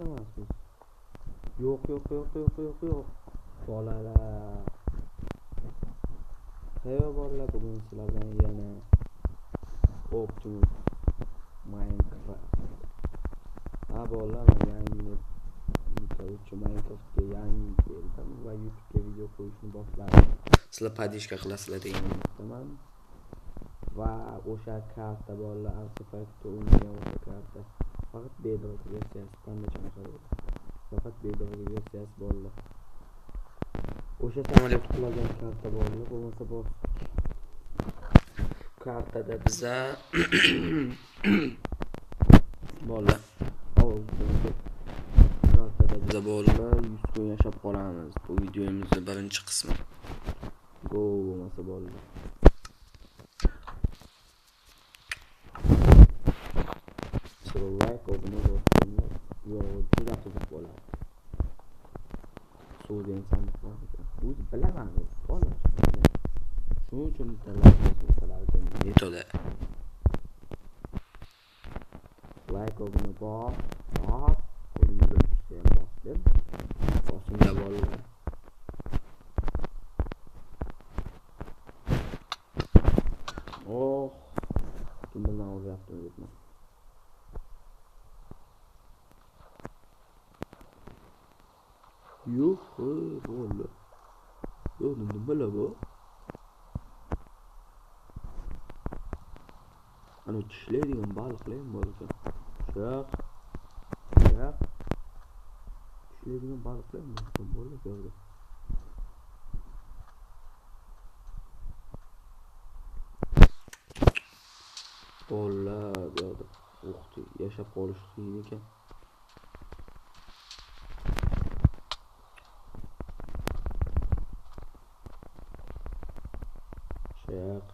emasmiz. Yo'q. Bolalar. Qayerga bolalar bugun sizlar bilan yana Optimus Minecraft. Bolalar yangi Minecraftga yangi keldim va YouTube'ga video qo'yishni boshladim. Sizlar podishka qilasizlar degan umiddaman. Va o'sha karta bolalar artefaktda o'ynagan o'sha karta. Faqat bedrock versiyasi qanday chiqadi? Faqat bedrock versiyasi bolalar. O'sha samolyot qulagan karta bolalar bo'lmasa bor. Kartada biza bolalar. Kartada biza bolalar 100 kun yashab qolamiz. Bu videomizning birinchi qismi. Go bo'lmasa bolalar. Like obuna bo'lsangiz, juda qiziq bo'ladi. So'zing sandiqlar. O'zi bilaman, bolalar. Shuning uchun talabalarga metoda. Like obuna bor. Qo'lingizni tutishga bosib. Bosimda bolalar. Kimdan o'zyapti debman. Yo'q, bo'ldi. Yo'q, nima bu? Ana tishlaydigan baliqlar bor ekan. Yo'q. Tishlaydigan baliqlar bor ekan, bo'ldi. Bolalar, yo'q. Yashab qolish qiyin ekan. Yo'q.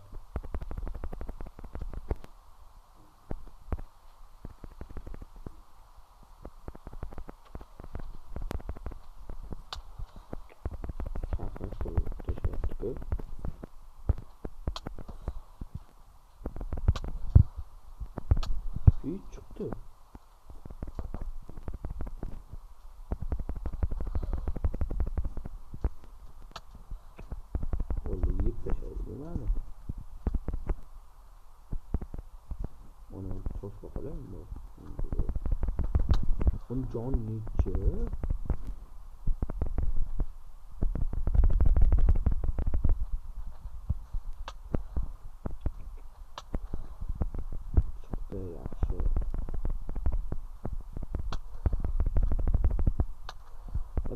Çıktı. Oldu yiyip de şey değil mi? Ona toz bakalım mı? Bunun can niçe? Çıktı yaxşı.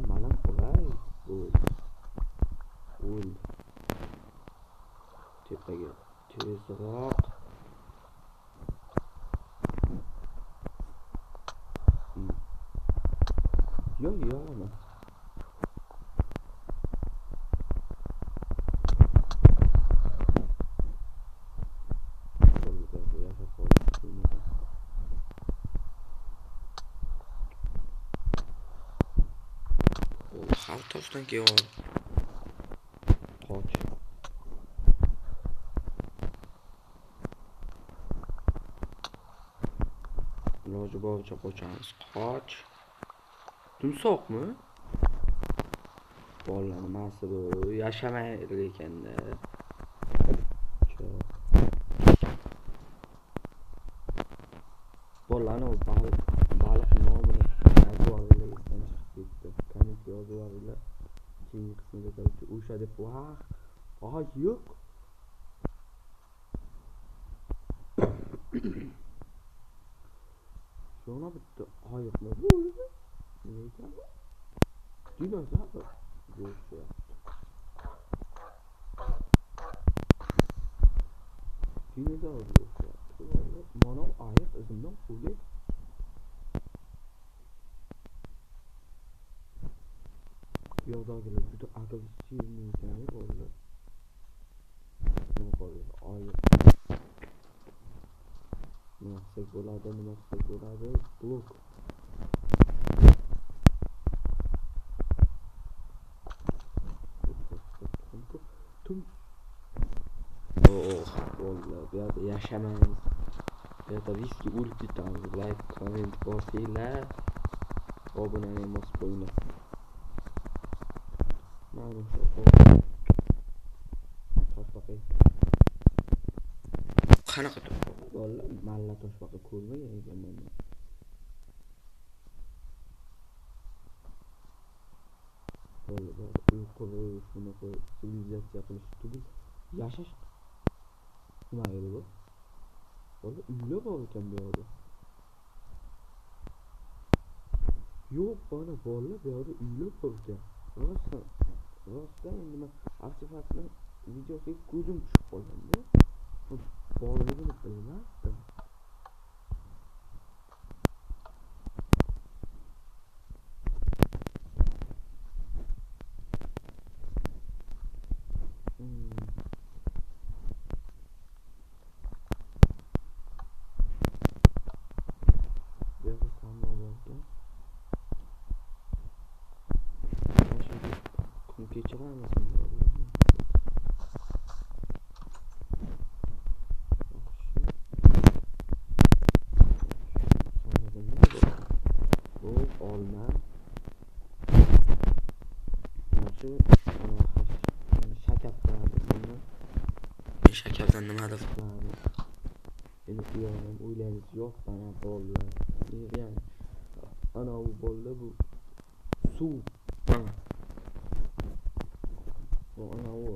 Malam qulay o'l tepaga tezroq yo'q Xaltofdan keyin qoch. Iloji boricha qochamiz. Qoch. Tumsoqmi? Bolalar nimasi bu? Yashamaydi ekanda. Bolalarni baliq nomini yozib ketdi. Komment yozib keyingi qismida kelib o'sha deb yo'q. Şuna bitti. Ayiqmi bu o'zi? Nima ekan bu? Dinozavr. Yo'q ya. Dinozavr yo'q ya. Mana ayiq izimdan quvdi. Yo'qdagilar juda agressivniy ekan bolalar. Nima qoldi? Ayiq. Nima qilsak bo'ladi? Blok. Bolalar, bu yerda yashamaymiz. Bu yerda riskga o'lib ketamiz. Like, komment bosinglar. Obunani bosib qo'yinglar. Mana shu toshbaqa. Qanaqa toshbaqa? Bolalar malla toshbaqa ko'rmagan ekanman men. Bolalar uyqu shunaqa sivilizatsiya qilish tugul yashash nima edi bu? Bola uylar bor ekan bu yerda. Yo'q, bana bolalar bu yerda uylar bor ekan. Rostdan endi men artefaktni videosiga ko'zim tushib qolganda, borligini bilmasdim. Kechiramiz. Bu olma. Shu shakar qiladi buni. Shakardan nimadir qiladi. Endi uyoqdan o'ylaymiz, yo'q bana bolalar. Yani ana bu bolalar bu suv. Bu ana o.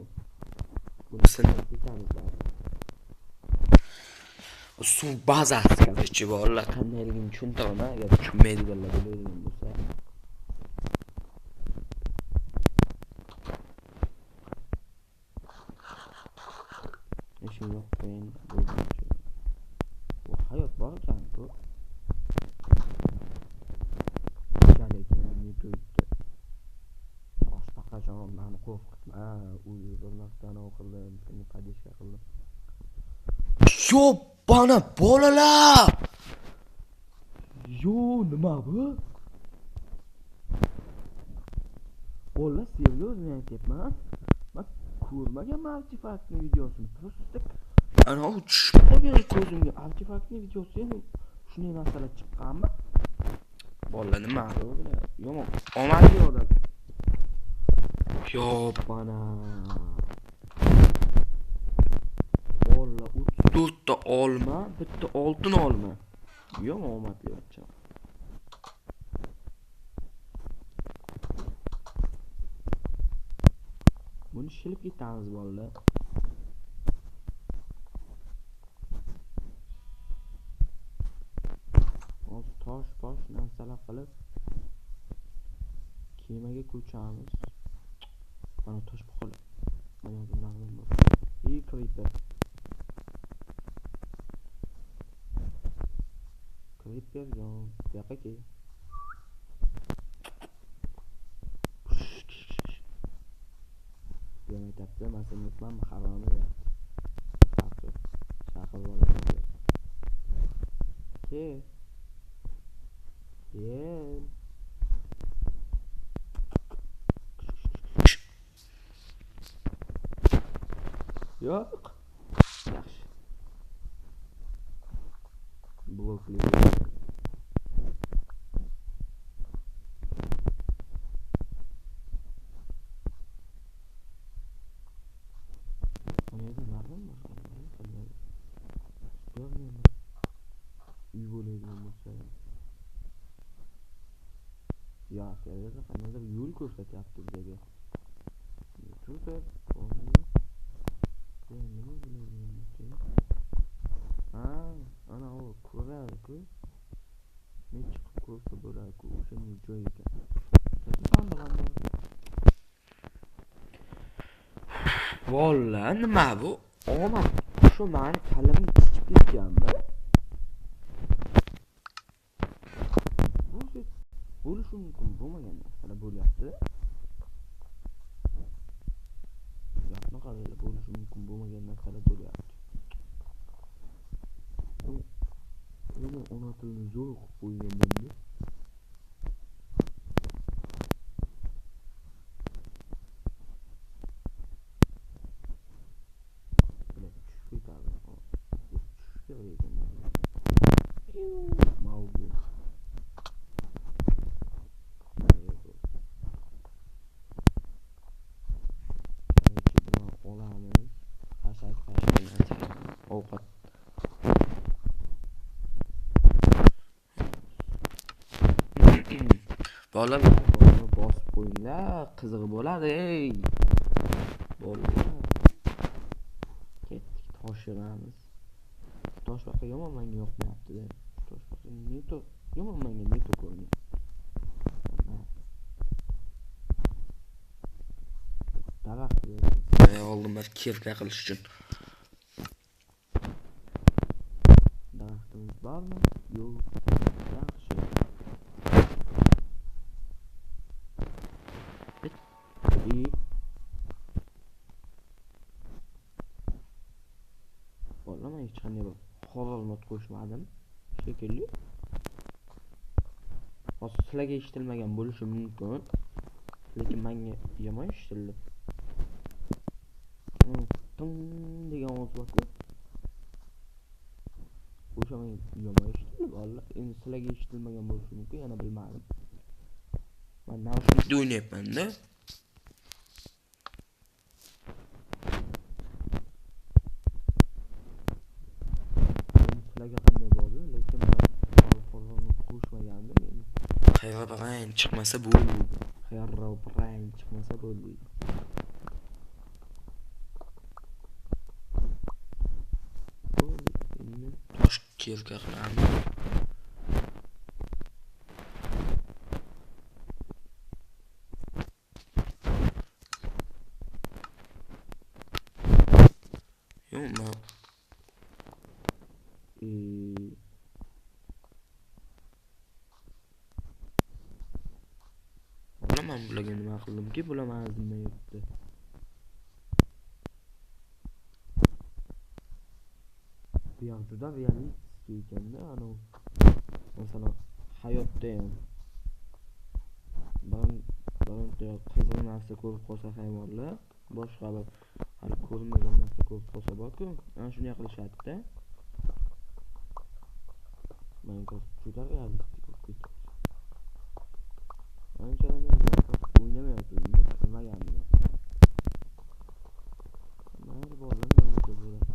Buni sinab ketamiz bari. Suv bazasi, короче, bolalar qandayligini tushuntiraman, agar tushunmaydiganlar bo'ladigan bo'lsa. Ishim yo'q qo'yin bo'lgancha. Bu hayot bor ekan bu. Lekin YouTube'da toshbaqajonlarni qo'rqitma, bir narsani o'qildim, seni padishka qildim. Yo, bana bolalar! Yo, nima bu? Bolalar seriyozmi aytyapman? Men ko'rmagan artefaktni videosini. Просто ana u tushib qolgan ko'zimga artefaktni videosi ham shunday narsalar chiqqanmi? Bolalar nima bu? Yomon. Omadli odam. Yo, bana. Bolalar 34 ta olma, bitta oltin olma. Yomon omadli ocham. Buni shilib ketamiz bolalar. Tosh narsalar qilib kemaga ko'chamiz. Mana toshbaqalar. Mana bulardan bor. Creeper. Creeper jon, bu yoqqa kel. Demek yaptı, ben seni unutmam, haramı ya. Şakır var. Gel. Gel. Yok. Yaxşı. Bloklu. Ya seriyada qanday yo'l ko'rsatyapti bizga. YouTuber ana o ko'radi-ku. Men chiqib ko'rsa bo'ladi-ku, o'shaning joyi ekan. Vallahi nima bu? Omad shu meni kalamni tichib ketganmi? Bo'lishi mumkin bo'lmagan narsalar bo'lyapti. Gapni qaranglar, bo'lishi mumkin bo'lmagan narsalar bo'lyapti. Nima ona tilni zo'r qilib qo'ygan bunda? Maugu. olamiz. Xashak ovqat. Bolalar bosib qo'yinglar, qizig'i bo'ladi. Ey. Bolalar. Ketdik, tosh yig'amiz. Tosh baqa yomon menga yoqmayapti-da. Tosh baqa neto yomon menga neto ko'rinyapti. Daraxt oldim bir kirka qilish uchun. Daraxtimiz bormi? Yo'q. Yaxshi. Vallahi hech qanday bir xorolmot qo'shmadim shekilli. Hozir sizlarga eshitilmagan bo'lishi mumkin, lekin menga yomon eshitildi. Tum degan ovoz bor-ku. O'sha menga yomon eshitildi. Vallahi endi sizlarga eshitilmagan bo'lishi mumkin, yana bilmadim. Men naushnikda o'ynayapman-da. Sizlarga qanday bo'ldi, lekin men xorolmot qo'shmagandim. Hayron chiqmasa bo'ldi. Hayron chiqmasa bo'ldi. Tosh kirka qilamiz. Yo'qmi? Bilaman bularga nima qildimki, bilaman yurtdi. Bu yoq juda realistik ekanda, ana masalan hayotda ham bironta qizil narsa ko'rib qolsa hayvonlar, boshqa bir hali ko'rmagan narsa ko'rib qolsa borku, ana shunday qilishadi-da. Minecraft juda realistik bo'lib ketdi. Anchadan Minecraft o'ynamayapman, bilmagandim. Mayli bo'ldi, mana shu bo'ladi.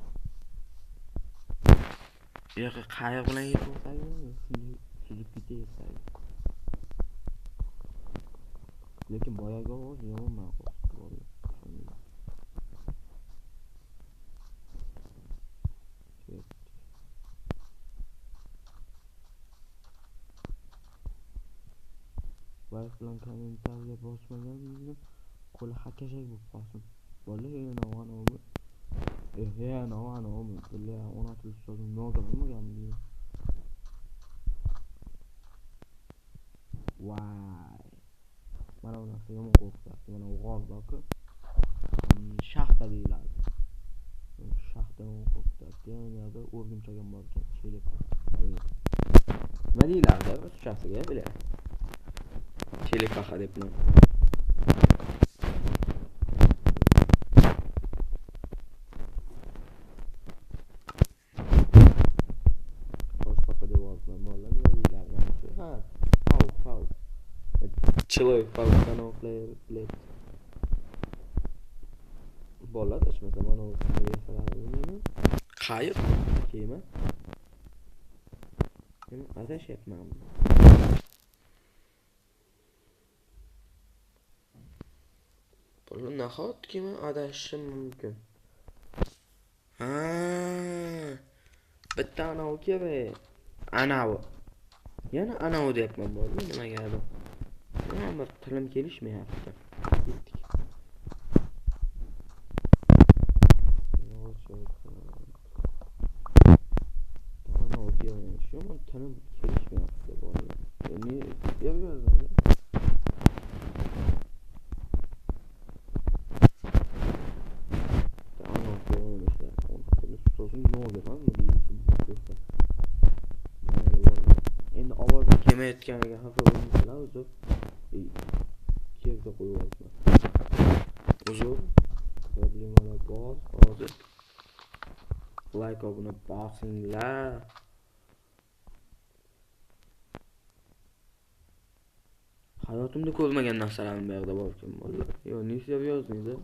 Yo'q, qayiq bilan yetib olsak, shunday suzib ketaversak. Lekin boyagi ovoz yomon ma'qul bo'ldi. Like bilan kommentariya bosmagan qo'li hakashak bo'lib qolsin. Vallahi anomi. Anomi. Billahi ona til sozim noga bo'lmaganmi? Vay. Mana bu narsa yomon qo'rqyapti. Mana bu g'or borku. Shaxta deyiladi. Shaxta qo'rqyapti. Yana o'rgimchak ham bor ekan. Chelak. Nima deyiladi? Ruschasiga bilaman. Chelak paxa deb nom. Человек паук лет. Bo'ladi, ishmasa mana bu rejalarni qayib kema. Men adashyapman. Buni nahotki men adashishim mumkin. Ha. Bitta anavi kerak. Anavi. Yana anavi deyapman bo'ldi, nimagadir. Bir tilim kelishmayapti. Ketdik. Anavi kerak. Shu men tilim kelishmayapti bo'ldi. Endi yapıyorlar. Endi ovozni kelmayotganiga xafa bo'lmaysiz, uzr. Yerga qo'yib olibman. Uzr. Problemalar bor, hozir. Like obuna bosinglar. Hayotimda ko'rmagan narsalarni bu yerda bor ekan, vallahi. Yo, nima yozdingiz?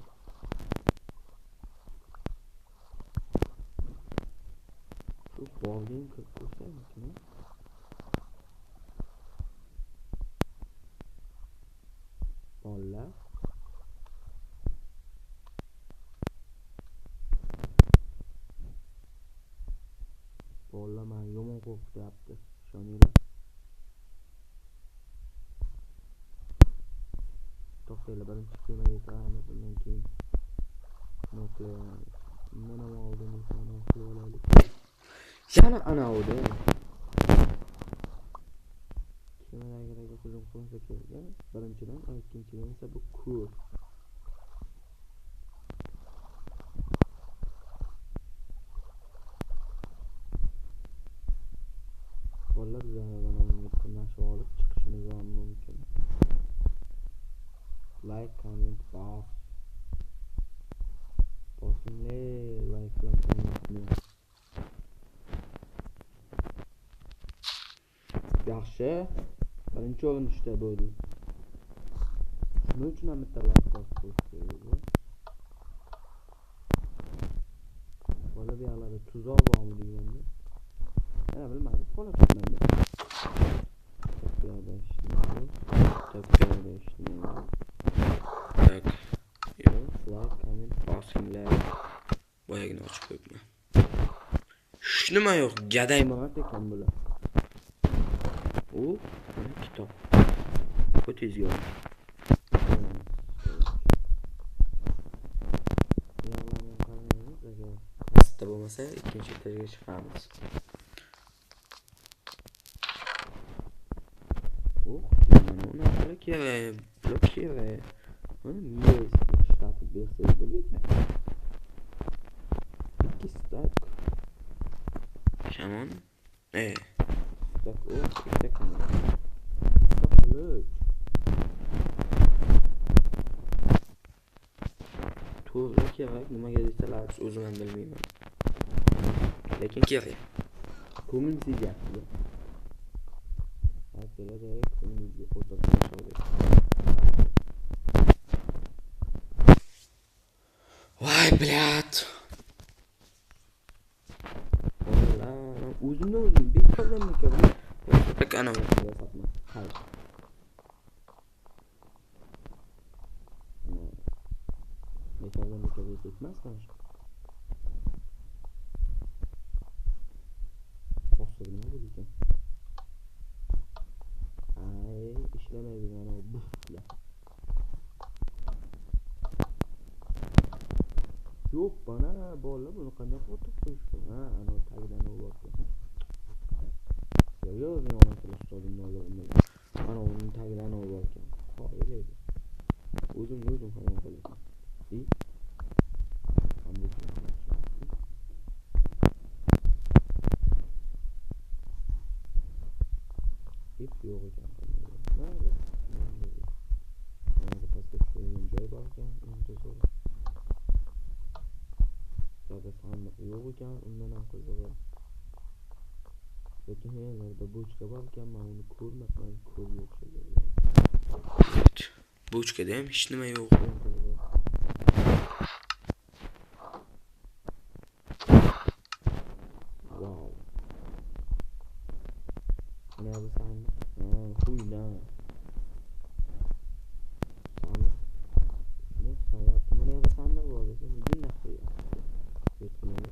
Shu bolgin kirib ko'rsangmi? Bollar. Bollar meni yomon qo'rqityapti. Ishoninglar. To'xtanglar, birinchi kemaga kiramiz, undan keyin noklayamiz. Undan ham oldin esa noklay olaylik. Yana anavida. Kemalarga hujum qilsa kerak. Birinchidan, ikkinchidan esa bu ko'r. Bollar bizlardan nashib olib chiqishimiz ham mumkin. Like, comment, bos. Bosinglar, like bilan commentni. Yaxshi. Birinchi urinishda bo'ldi. Shuning uchun ham bitta like bosib qo'yish kerak. Bola bu yerlarda tuzoq bormi deganda. Yana bilmadim, qo'la tutmadi. Topgada ishlaymiz. Tak. Yo, like, comment, bosinglar. Boyagini ochib qo'yibman. Shu nima yo'q, gaday emas ekan bular. U kitob. O'tizga yo'q. Pastda bo'lmasa, ikkinchi etajga chiqamiz. Mana kerak, blok kerak. Mana yes, ishlatib bersangiz bo'ladi. Ikki stak. Come on. Stak o, stak mana. Stak. To'g'ri kerak, nimaga desalar, o'zim ham bilmayman. Lekin kerak. Ko'nglim sezayapti. Kelajak ko'nglimga o'tirib qoldi. Voy, blat. O'zimni bekordan tak ana yasatma. Hayır. Bekordan ketmasdan. Boshqa nima bo'ladi? İşlemeyin ana bu ya. Yok bana bolla bunu qanday qilib qo'yishdi? Ha, ana tagidan o'tdi. Yo'q, men ona qilishdim nollarni. Ana uning tagidan o'tdi. Qo'yiladi. O'zim harakat qilaman. Hep yo'q ekan. Mayli. Mana pastga tushadigan joy bor ekan, intizor. Burada sandiq yo'q ekan, undan ham qizig'i. Lekin yerlarda bochka bor ekan, men uni ko'rmayman, ko'rib yo'q. Bochkada ham hech nima yo'q. Wow. Mana bu sandiq. Quyda. Sandiq bor ekan, bunday qo'yapti. Yetmaydi.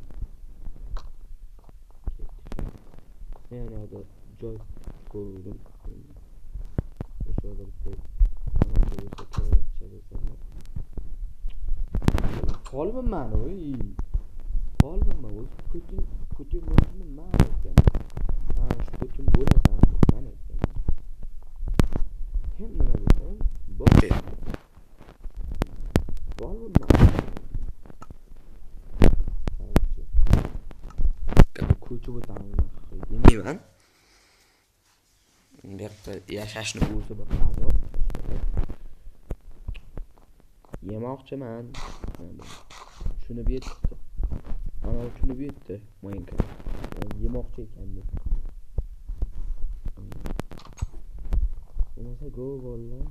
Yani ada joy koydum. Şöyle bir Kolum ben oy. Kolum ben oy. Kutu buluşunu ben ettim. Ha şu kutu bulaşan ben ettim. Hem ne desem boş et. Kolum ben. Kutu bu tamam. Neyman? Bu yerda yashashni o'zi bir azob. Yemoqchiman. Shuni betdi. Ana shuni betdi. Minecraft. Yemoqchi ekan deb. Bo'lmasa go bo'llar.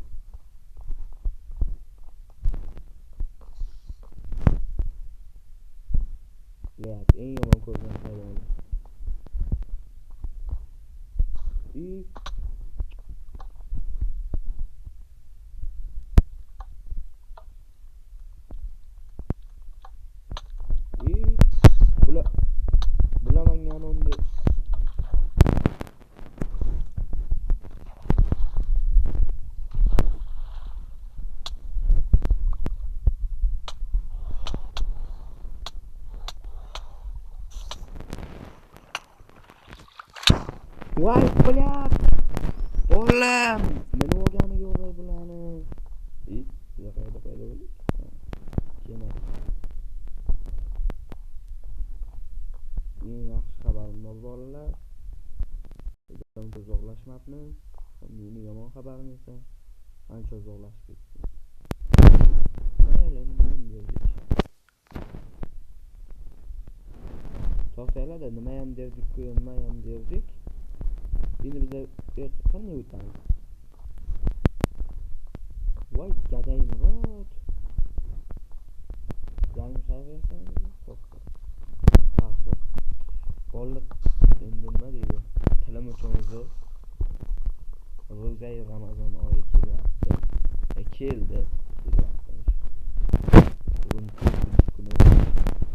Eng yomon ko'rgan hayvon. Bular menga onda Voy, блядь! Oğlum! Meni o'rgani yo'g'ay bularni. Qayda bo'ldik? Kelmadi. Eng yaxshi xabarim bor bolalar. Bizdan uzoqlashmabmiz. Meni yomon xabarim esa ancha uzoqlashib ketdi. Mayli, nima ham derdik. To'xtanglar, nima ham derdik-ku, nima ham derdik. Endi biz qanday o'tamiz? Voy, gaday Murod. Yangi qayerdasan? To'xta. To'xta. Bolalar endi nima deydi? Tilim uchun uzr. Ro'zai Ramazon oyi kelyapti. Keldi. Bugun kuni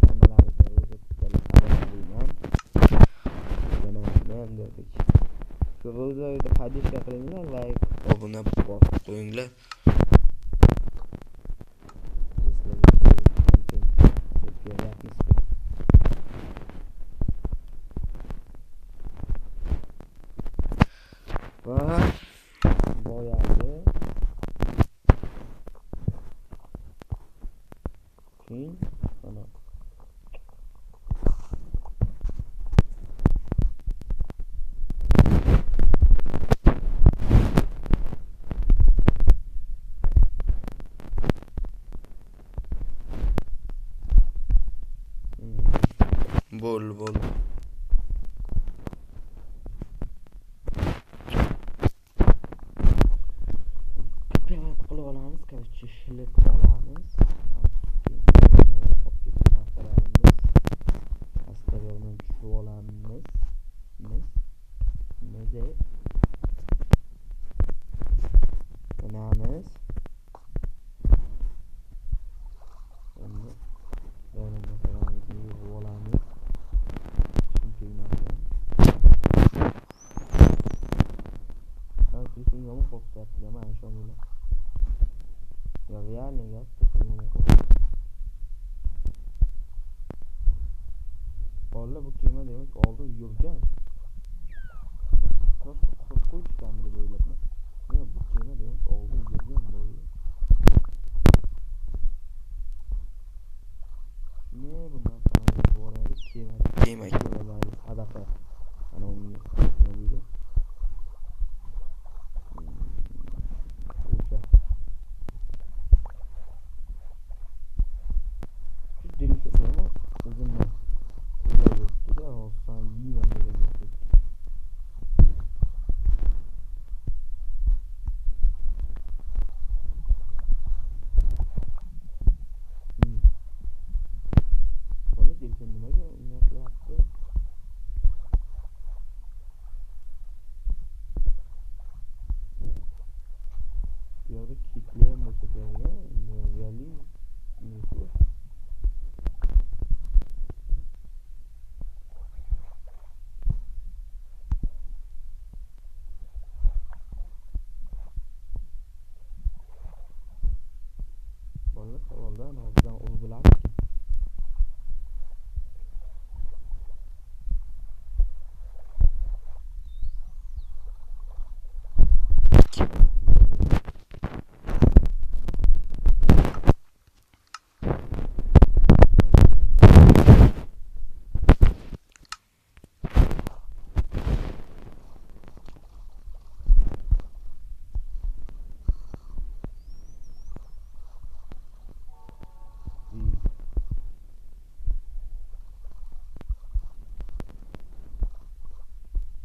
hammalarga ro'za tutib qolganman. Nima derdik? Shu ro'zada podishka qilinglar, like, obuna bosib qo'yinglar. Va boyagi keyin mana bol Pirat qilib olamiz, короче, shilib olamiz. Astalarni tushib olamiz. Nega? Onamiz. Endi do'rimizni yuvib olamiz. Kesin yomon qo'rqyapti, mana shu o'ylar. Ya reально gap, yomon qo'rqyapti. Bolla bu kema demak oldin yurgan. Qo'yishgan deb o'ylabman. Men bu kema demak oldin yurgan bo'ldi. Ne bundan sonra borayli kema ko'radi, sadaqa. Ana uni nima deydi? Kitleyen bu sefer ya, reali neyse. Vallahi savoldan hozirdan o'zdilar.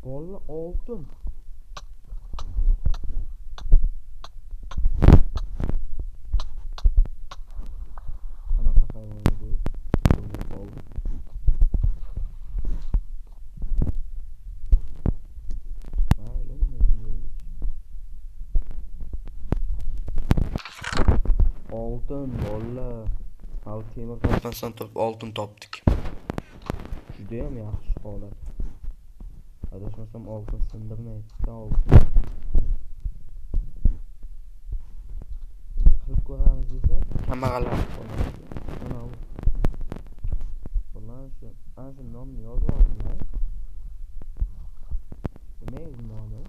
Vallahi oltin. Qanaqa hayvon edi? Oltin. Mayli, oltin bolla. Hal temir topmasdan oltin topdik. Judayam yaxshi holat. Adashmasam oltin sindirmaydi, oltin. Qilib ko'ramiz desak, kambag'allar qoladi. Mana bu. Bunlar shu, ana shu nomni yozib olinglar. Nima nomi?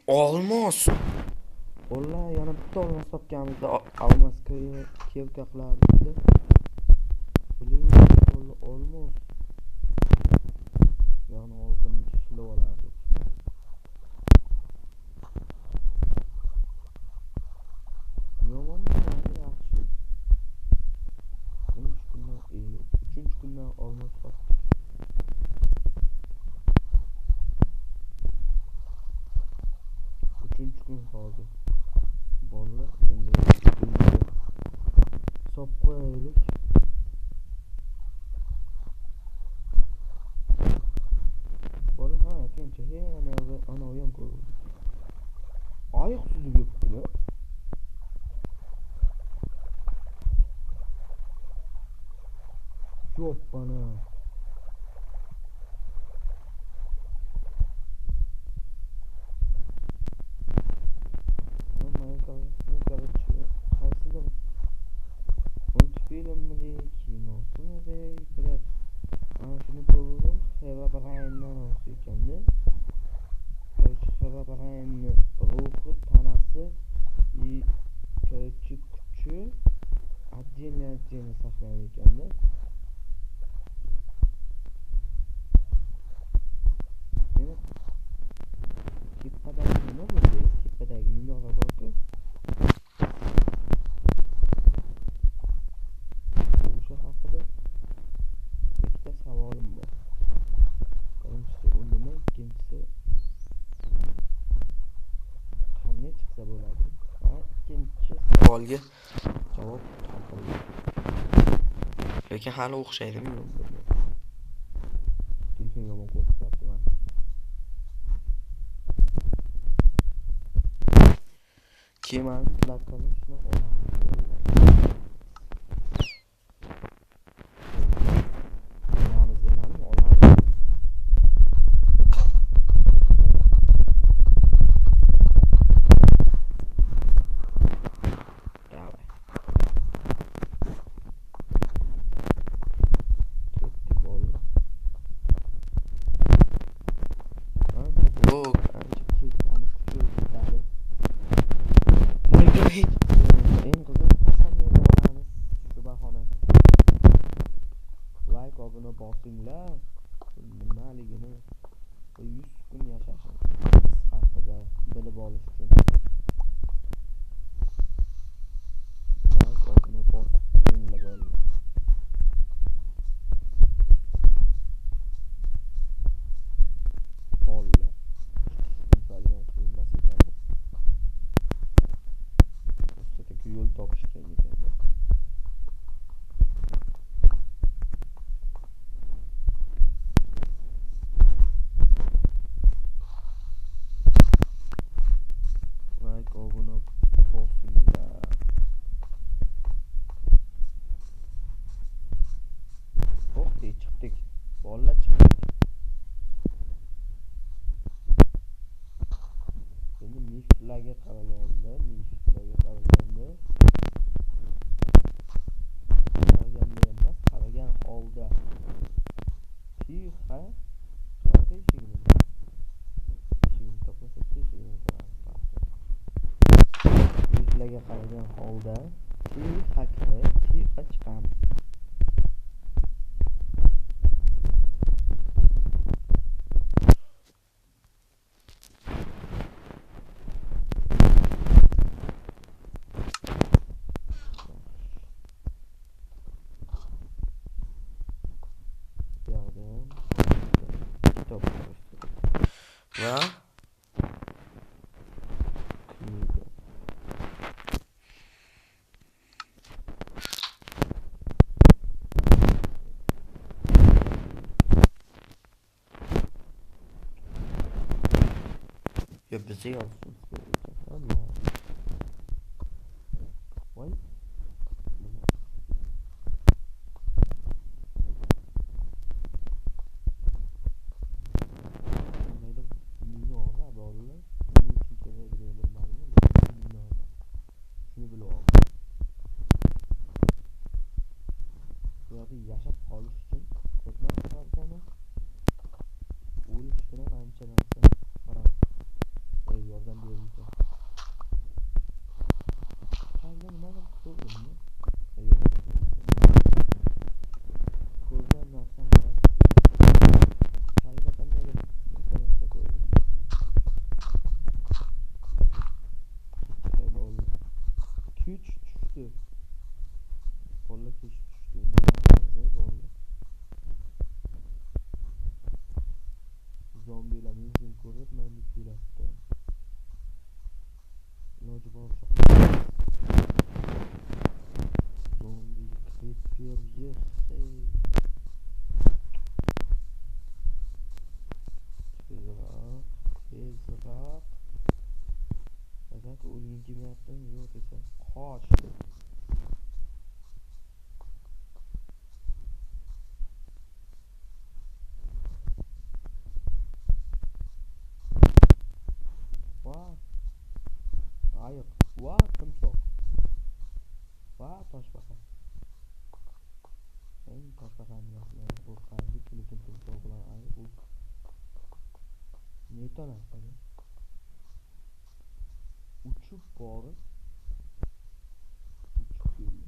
Olmos. Vallahi yana bitta olmos topganimizda olmos kelka qilardik. Biling, olmos. Yani oltin ishlab olardik. Yomon bo'lmadi, yaxshi. 3 kundan olmos topdik. Kun hozir. Bolalar endi hisob qo'yaylik. Bola kancha ana oyam ko'rdi. Oyoq suzib yuribdi. Yo'q bana. Multfilmmi, kinosimi, bilet. Ana shuni ko'rdim, Herobrayindan ekanda. Herobrayinni ruhi, tanasi и kuchi отдельно saqlagan ekanda. Tepadagi nima bo'ldi? Tepadagi minora borku. O'sha haqida ikkita savolim bor. Birinchisi u nima, ikkinchisi qanday chiqsa bo'ladi? Va ikkinchi savolga javob topildi. Lekin hali o'xshaydimi yo'q bilmayman. Telefon yomon ko'rsatyapti mana. Kemani plakani shuni olamiz. Obuna bosinglar. Nimaligini 100 kun yashashimiz haqida bilib olish uchun. Obuna bosinglar bo'ldi. Bolla. Bunchalik qiyinmas ekan. Ustidagi yo'l topish qiyin ekan. Obuna bosinglar. O'xdi chiqdik. Bolla chiqdik. Endi miflarga qaraganda emas, qaragan holda tixa qanaqa eshigini topmasa eshigini ko'ramiz. Miflarga qaragan holda tixa chiqamiz. Va bize yozsin. Ama voy neydi minora bolalar nima uchun kerakligini bilmadim. Minora shuni bilib oldim. Bu yerda yashab qolish uchun ko'p narsa bor ekan. O'lish uchun ham ancha narsa qarab yordam beruvchi. Qayda nimadir ko'rdimmi? Yo'q. Ko'rgan narsam qayda qandaydir narsa ko'rdim. Qayda oldi? Kuch tushdi. Bola kuch tushdi. Nima bo'ldi? Zombilar meni ko'rib meni kuylatdi. Iloji boricha zombi creeper tezroq agar o'lgin kelmayaptimi yo'q desa qoch. Ayiq, va timsoh, va toshbaqa. Men toshbaqani qo'rqardik, lekin timsoh bilan ayiq bu neta narsa. Uchib borib, uchib keldi.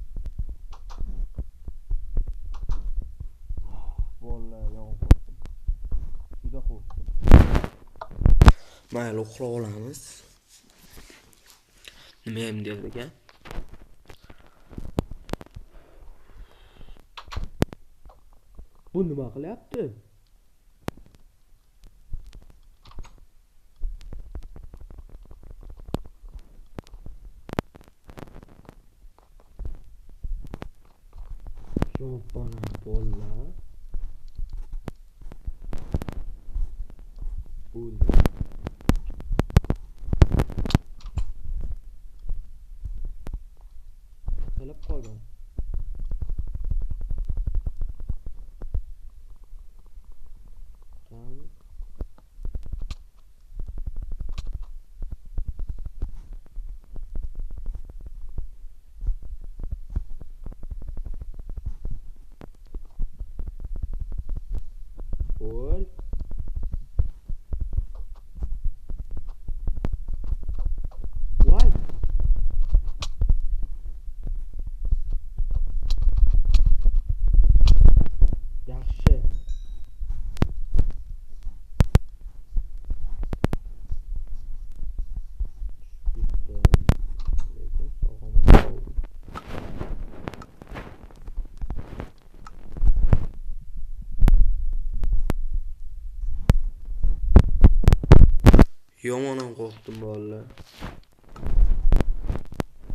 Vallahi yomon qo'rqdim. Juda qo'rqdim. Mayli uxlab olamiz. Nima ham derdik-a? Bu nima qilyapti? Yopana bolla. O'ldi. Qilib qolgan. O'l. Voy. Yaxshi. Lekin sog'omon. Yomonam qo'rqdim bolalar.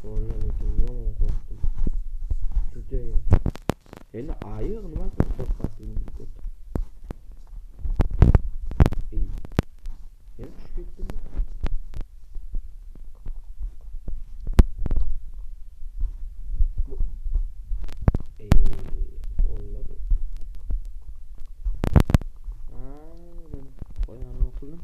Bolalar lekin yomon qo'rqdim. Judayam. Endi ayiq nima qilib qo'rqmasligim mumkin? Yana tushib ketdimmi? Bolalar. Men qo'yani o'qildim.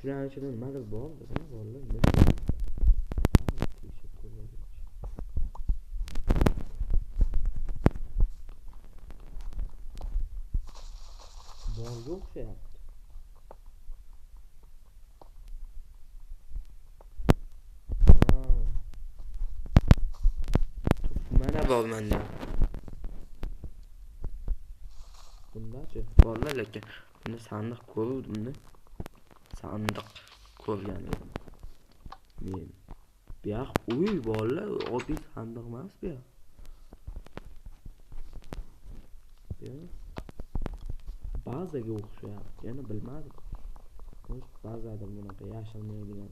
Şuraya açalım. Nimadir bor dedim. Bolalar nima? Bor o'xshayapti. Mana bor menda. Bundachi bolalar lekin bunda sandiq ko'rdim-da. Sandiq ko'rgan edim. Men bu yoq uy bolalar, oddiy sandiq emas bu yoq. Bazaga o'xshayapti. Yana bilmadim. ba'zida bunaqa yashilmaydigan.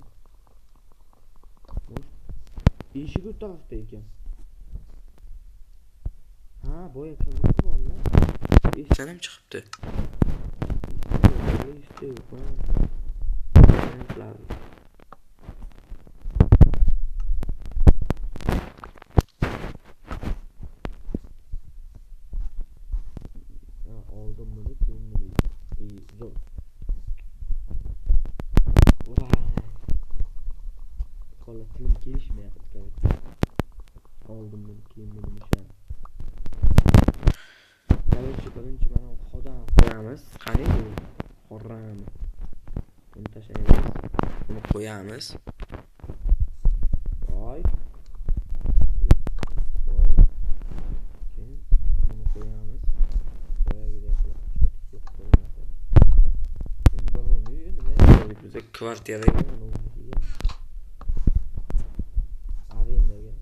Eshik u tarafda ekan. Ha, boya kabineti borlar. Eshikdan ham chiqibdi. Oldim buni, keyin buni. Zo'r. Qo'lla tilim kelishmayapti. Oldim buni, keyin buni nishon. Birinchi mana xodan qo'yamiz. Qani bu qorrami. Buni tashlaymiz. Buni qo'yamiz. Voy. Keyin buni qo'yamiz. Boyagiday qilib cho'tib qo'yamiz. Endi balonni nima biza kvartiraga arendaga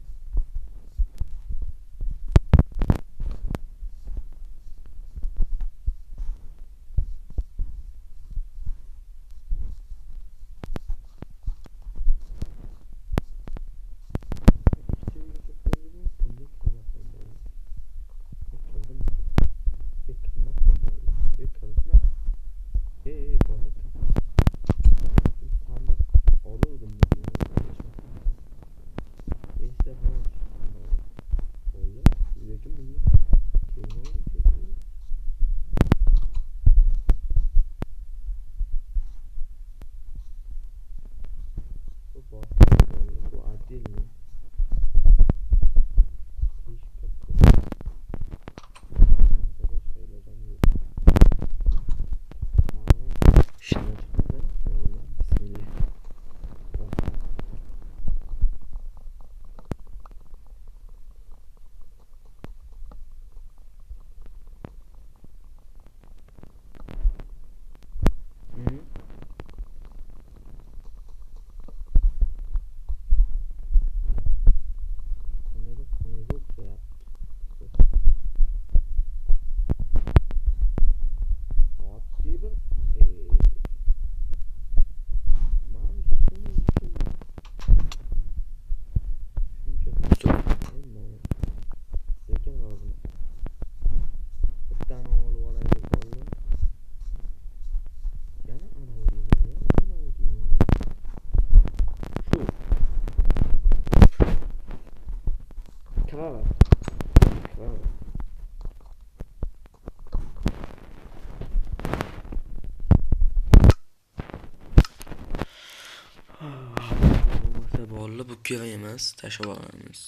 bo'lsa bu kerak emas, tashlab olamiz.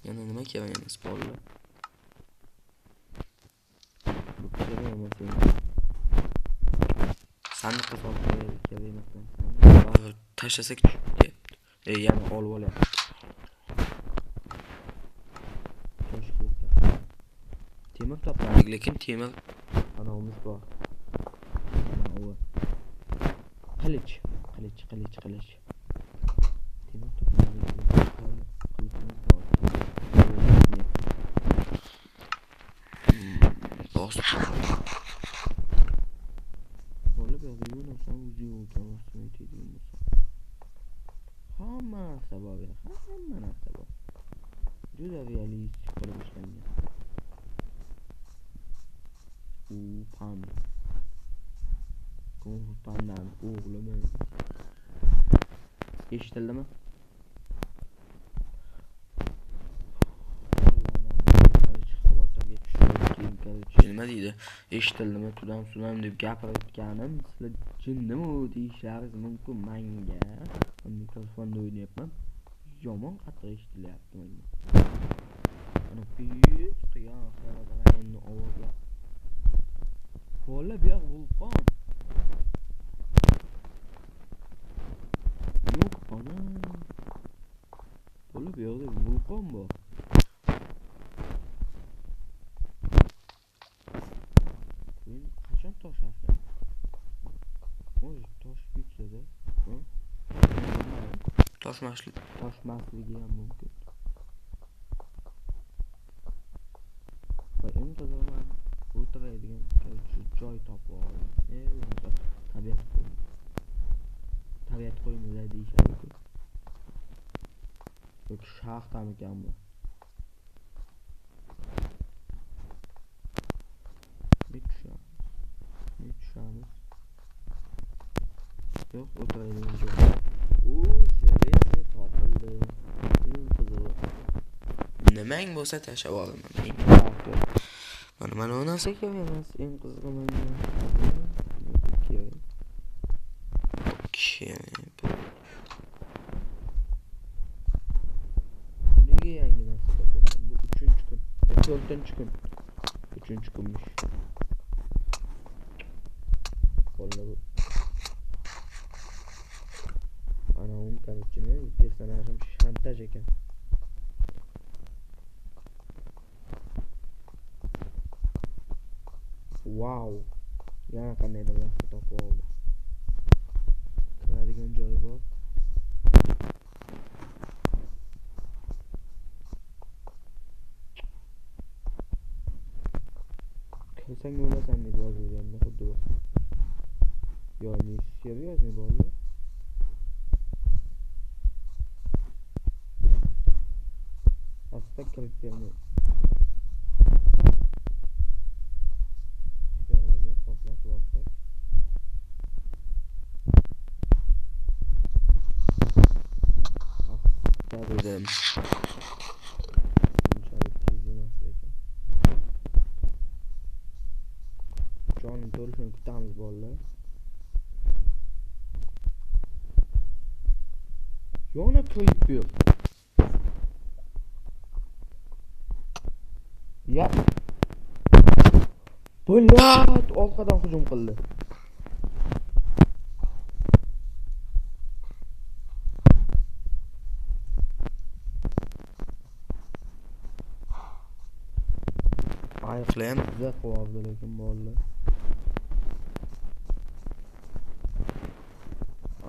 Yana nima kerak emas bo'ldi? Bu kerak emas endi. Sandiqqa solib qo'yaylik, kerak emas. Baribir tashlasak tushib ketdi. Yana olib olyapti. Temir topladik, lekin temir anavimiz bor. Qilich. Temir topladik. Qilichimiz bor. Bos. Bo'lib yo'qmi, sen o'zi o'tamiz aytadigan bo'lsa. Hamma narsa bor, hamma narsa bor. Juda realistik qilib ishlangan. Panda. Pandan o'g'limi? Eshitildimi? Nima deydi? Eshitildimi? Tudan deb gapirayotganim, sizlar jinnimi deyishlaringiz mumkin menga. Mikrofonda o'ynayapman. Yomon qattiq eshitilyapti menga. Ana piyuch qilgan xayollarni ovozlar. Bola bu yoq vulqon. Yo'q, ana. Bola bu yoqda vulqon bor. Men qachon toshasam? O'zi tosh bitsa-da, toshmasligi ham mumkin. Va intizorman. o'tiradigan joy topib oldim. Tabiat qo'ynida deyishadi-ku. Yoki shaxtamikan bu? Tushamiz. Yo'q, o'tiradigan joy. Seriyasi topildi. Eng qizig'i. Nimang bo'lsa tashlab olaman. Mana u narsa kerak emas. Eng qizig'i menga. Nega yangi narsa topyapman? Bu 3-kun. 4-kun. 3-kunmish. Vallahi bu. Ana короче, personajim shantaj ekan. Wow. Yana qandaydir narsa topib oldim. Kiradigan joyi bor. Kelsang o'lasan deb yozilganda xuddi bu. Yo, ne серьезно bo'ldi? Asta kirib keldi. Shunga toplatib olsak. Asta dedim. Bunchalik tez emas lekin. Jonim to'lishini kutamiz bolalar. Yana to'yib ber. Ya. Bo'lat orqadan hujum qildi. Ayiqlayam juda quvobdi lekin bolalar.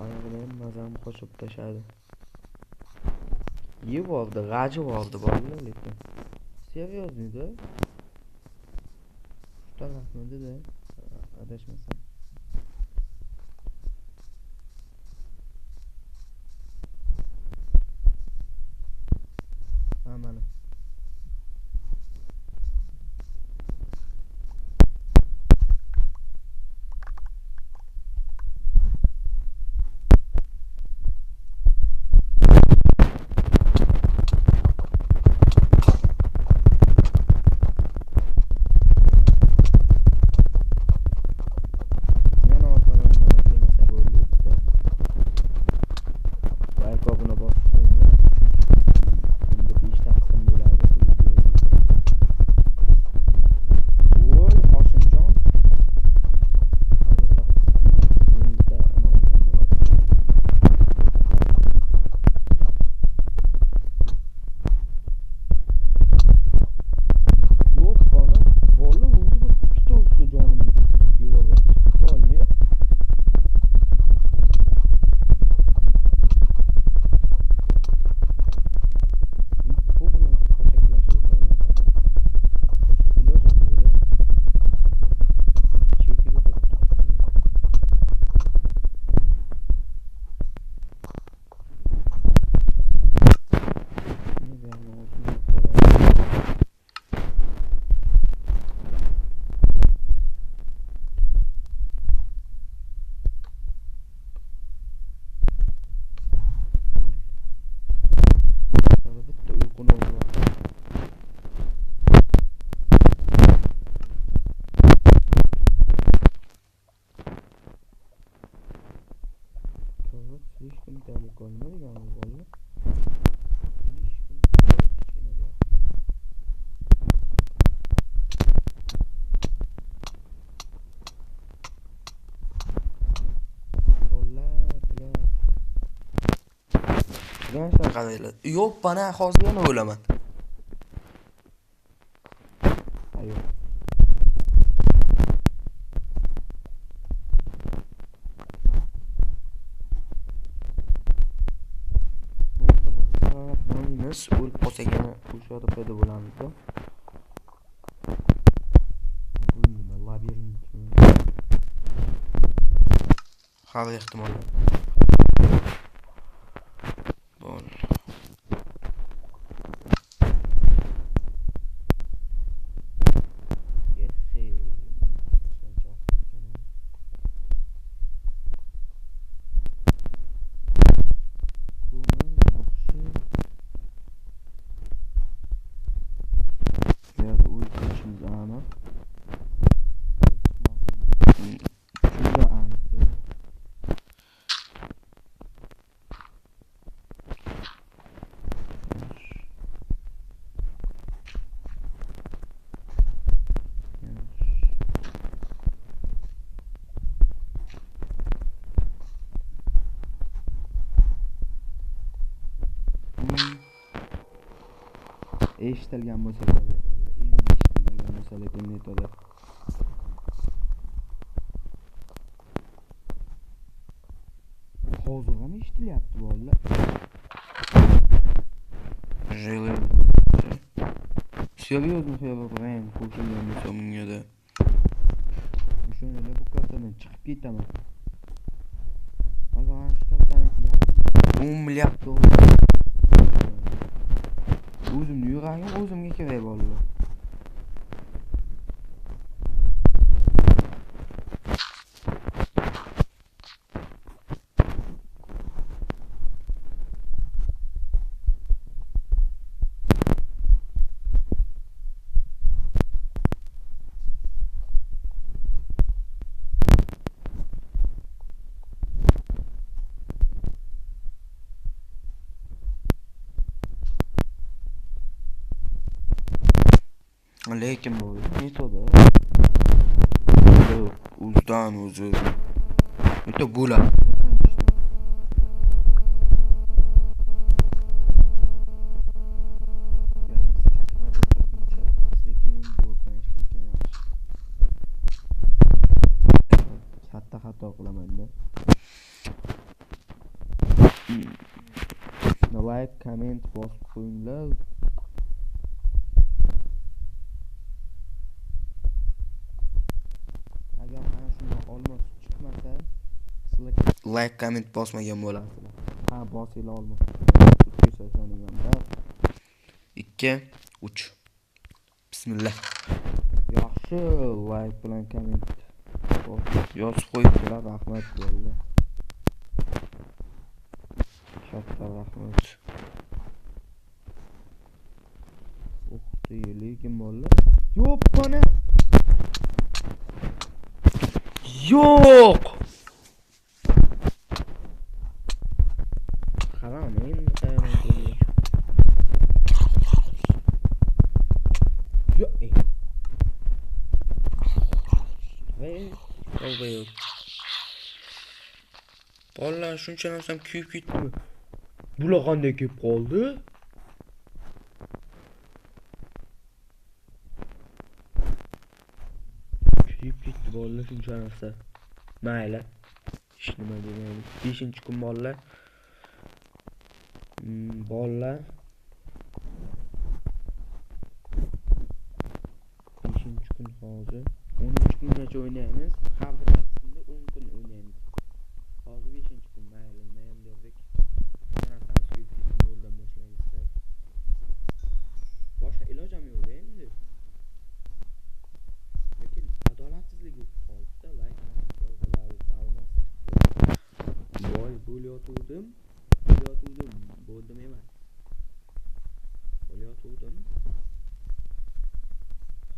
Ayiqlayam mazam qo'shib tashadi. Yeb oldi, g'ajib oldi bolalar lekin. Серьезно-da? Tarafmidi-da. Adashmasam. Mana. Слишком далеко, не могу больно. Gençler kadarıyla. Yok bana hozir yana o'laman. Hayır. O'lib qolsak yana o'sha yerda paydo bo'lamiz-da. hali ehtimol. Bol. Eshitilgan bo'lsa kerak. Endi eshitilmagan bo'lsa lekin metoda. Hozir ham eshitilyapti bolalar. Серьезно, я выбираем кушание на мне, да. Еще не люблю картаны, chiqib ketaman. Aga shu kartani 1 milliard dollar. O'zimni yuragim o'zimga kerak bolalar. Lekin bu metoda o'zidan o'zi metoda bo'ladi. Xato qilaman-da. Like, comment bosib qo'yinglar. Agar mana shunday olmos chiqmasa, like, comment bosmagan bo'lasizlar. Ha, bosinglar olmos. 2, 3. Bismillah. Yaxshi, like bilan comment yozib qo'yibdilar, rahmat bo'ldi. Katta rahmat. Lekin bolalar. Yo'q bana. Yo'q. Qaram, endi qayerdan yo'q. Yo'q. Bolalar shuncha narsam kuyib ketdimi? Bular qanday kuyib qoldi? Kuyib ketdi bolalar shuncha narsa. Mayli. Hech nima demaydi. 5-kun bolalar. Bolalar 5-kun hozir 13 kungacha o'ynaymiz. Har bir taqsimda 10 kun o'ynaymiz. Hozir 5-kun mayli, nima ham derdik. Narsamiz kuyib ketdi, yo'ldan boshlaymiz. Boshqa ilojim yo'q endi. Lekin adolatsizlik bo'lib qoldi-da, like almasdik. Voy, bo'layotgandim. Bo'ldim emas. Bo'layotgandim.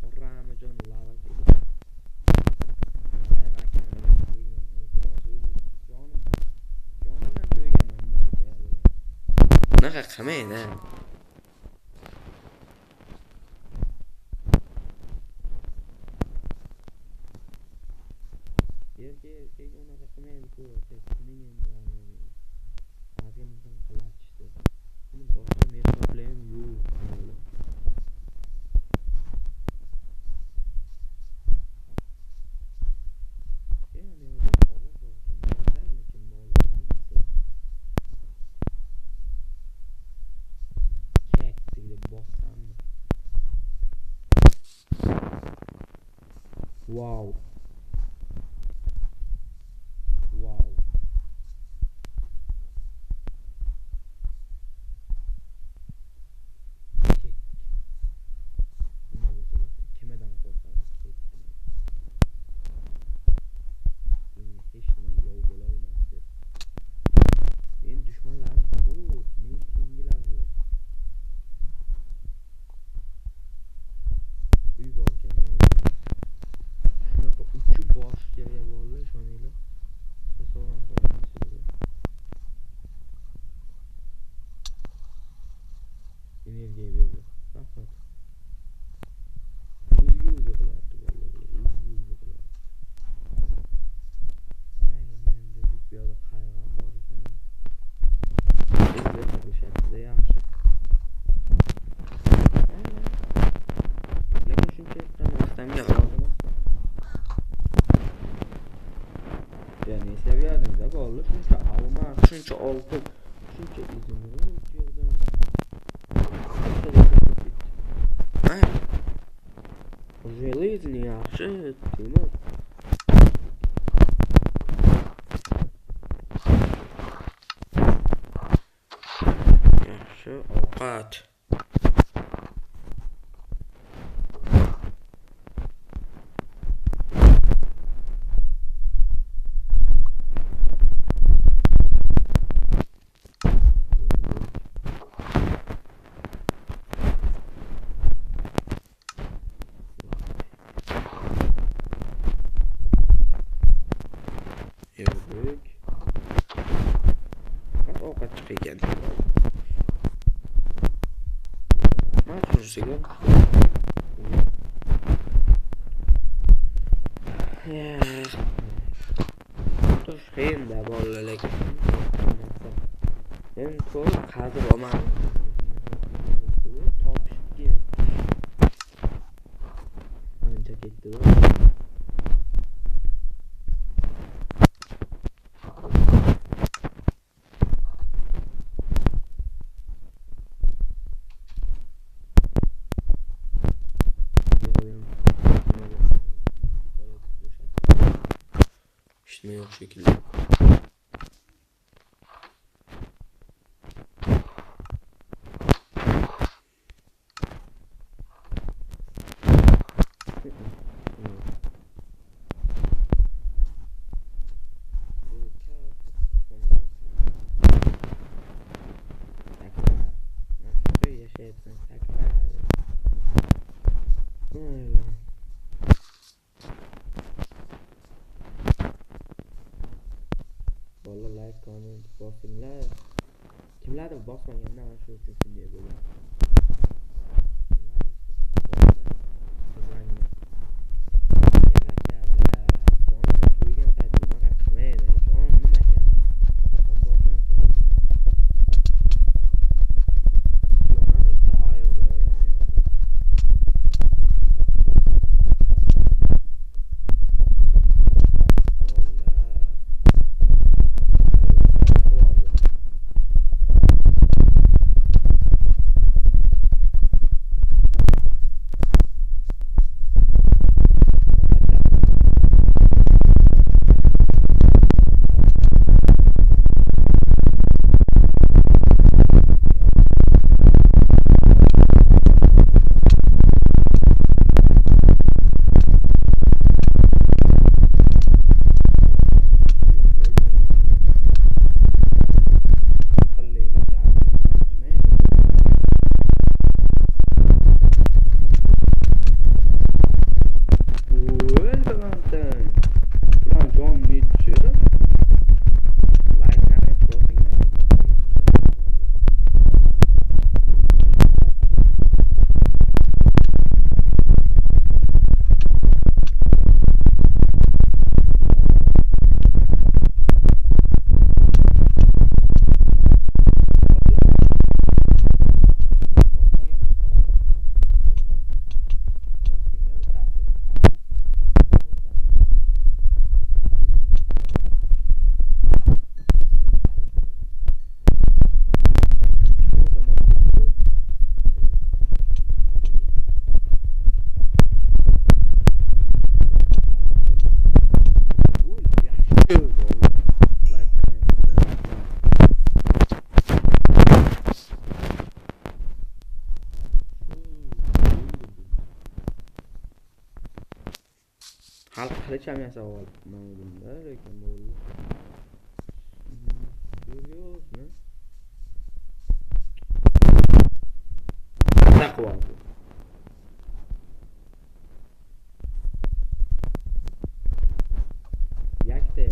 Qorramijon lava keldi. Jonimdan to'yganman aka. Naqa qilmaydi. Erkek unaqa qilmaydi-ku. Sening endi azimdan qilachdi. Buni boshqa metodlarim yo'q. Wow. shuncha oltin, shuncha izini o'tkazdim. Железный yaxshi, temir. Yaxshi ovqat. Yevrik. Faqat ovqat chiqgan. Mana shunisiga. Toshkentda bolalar men to'y qazib olman. Topishgan. Ancha ketdi. İşte yok şekilde. Vallahi like, comment bosinglar. Kimlardir bosmagandan mana shu uchun shunday bo'ldi. Hal qilish ham yasab olibman lekin bo'ldi. Seriyozmi? Taqvo. Yakta.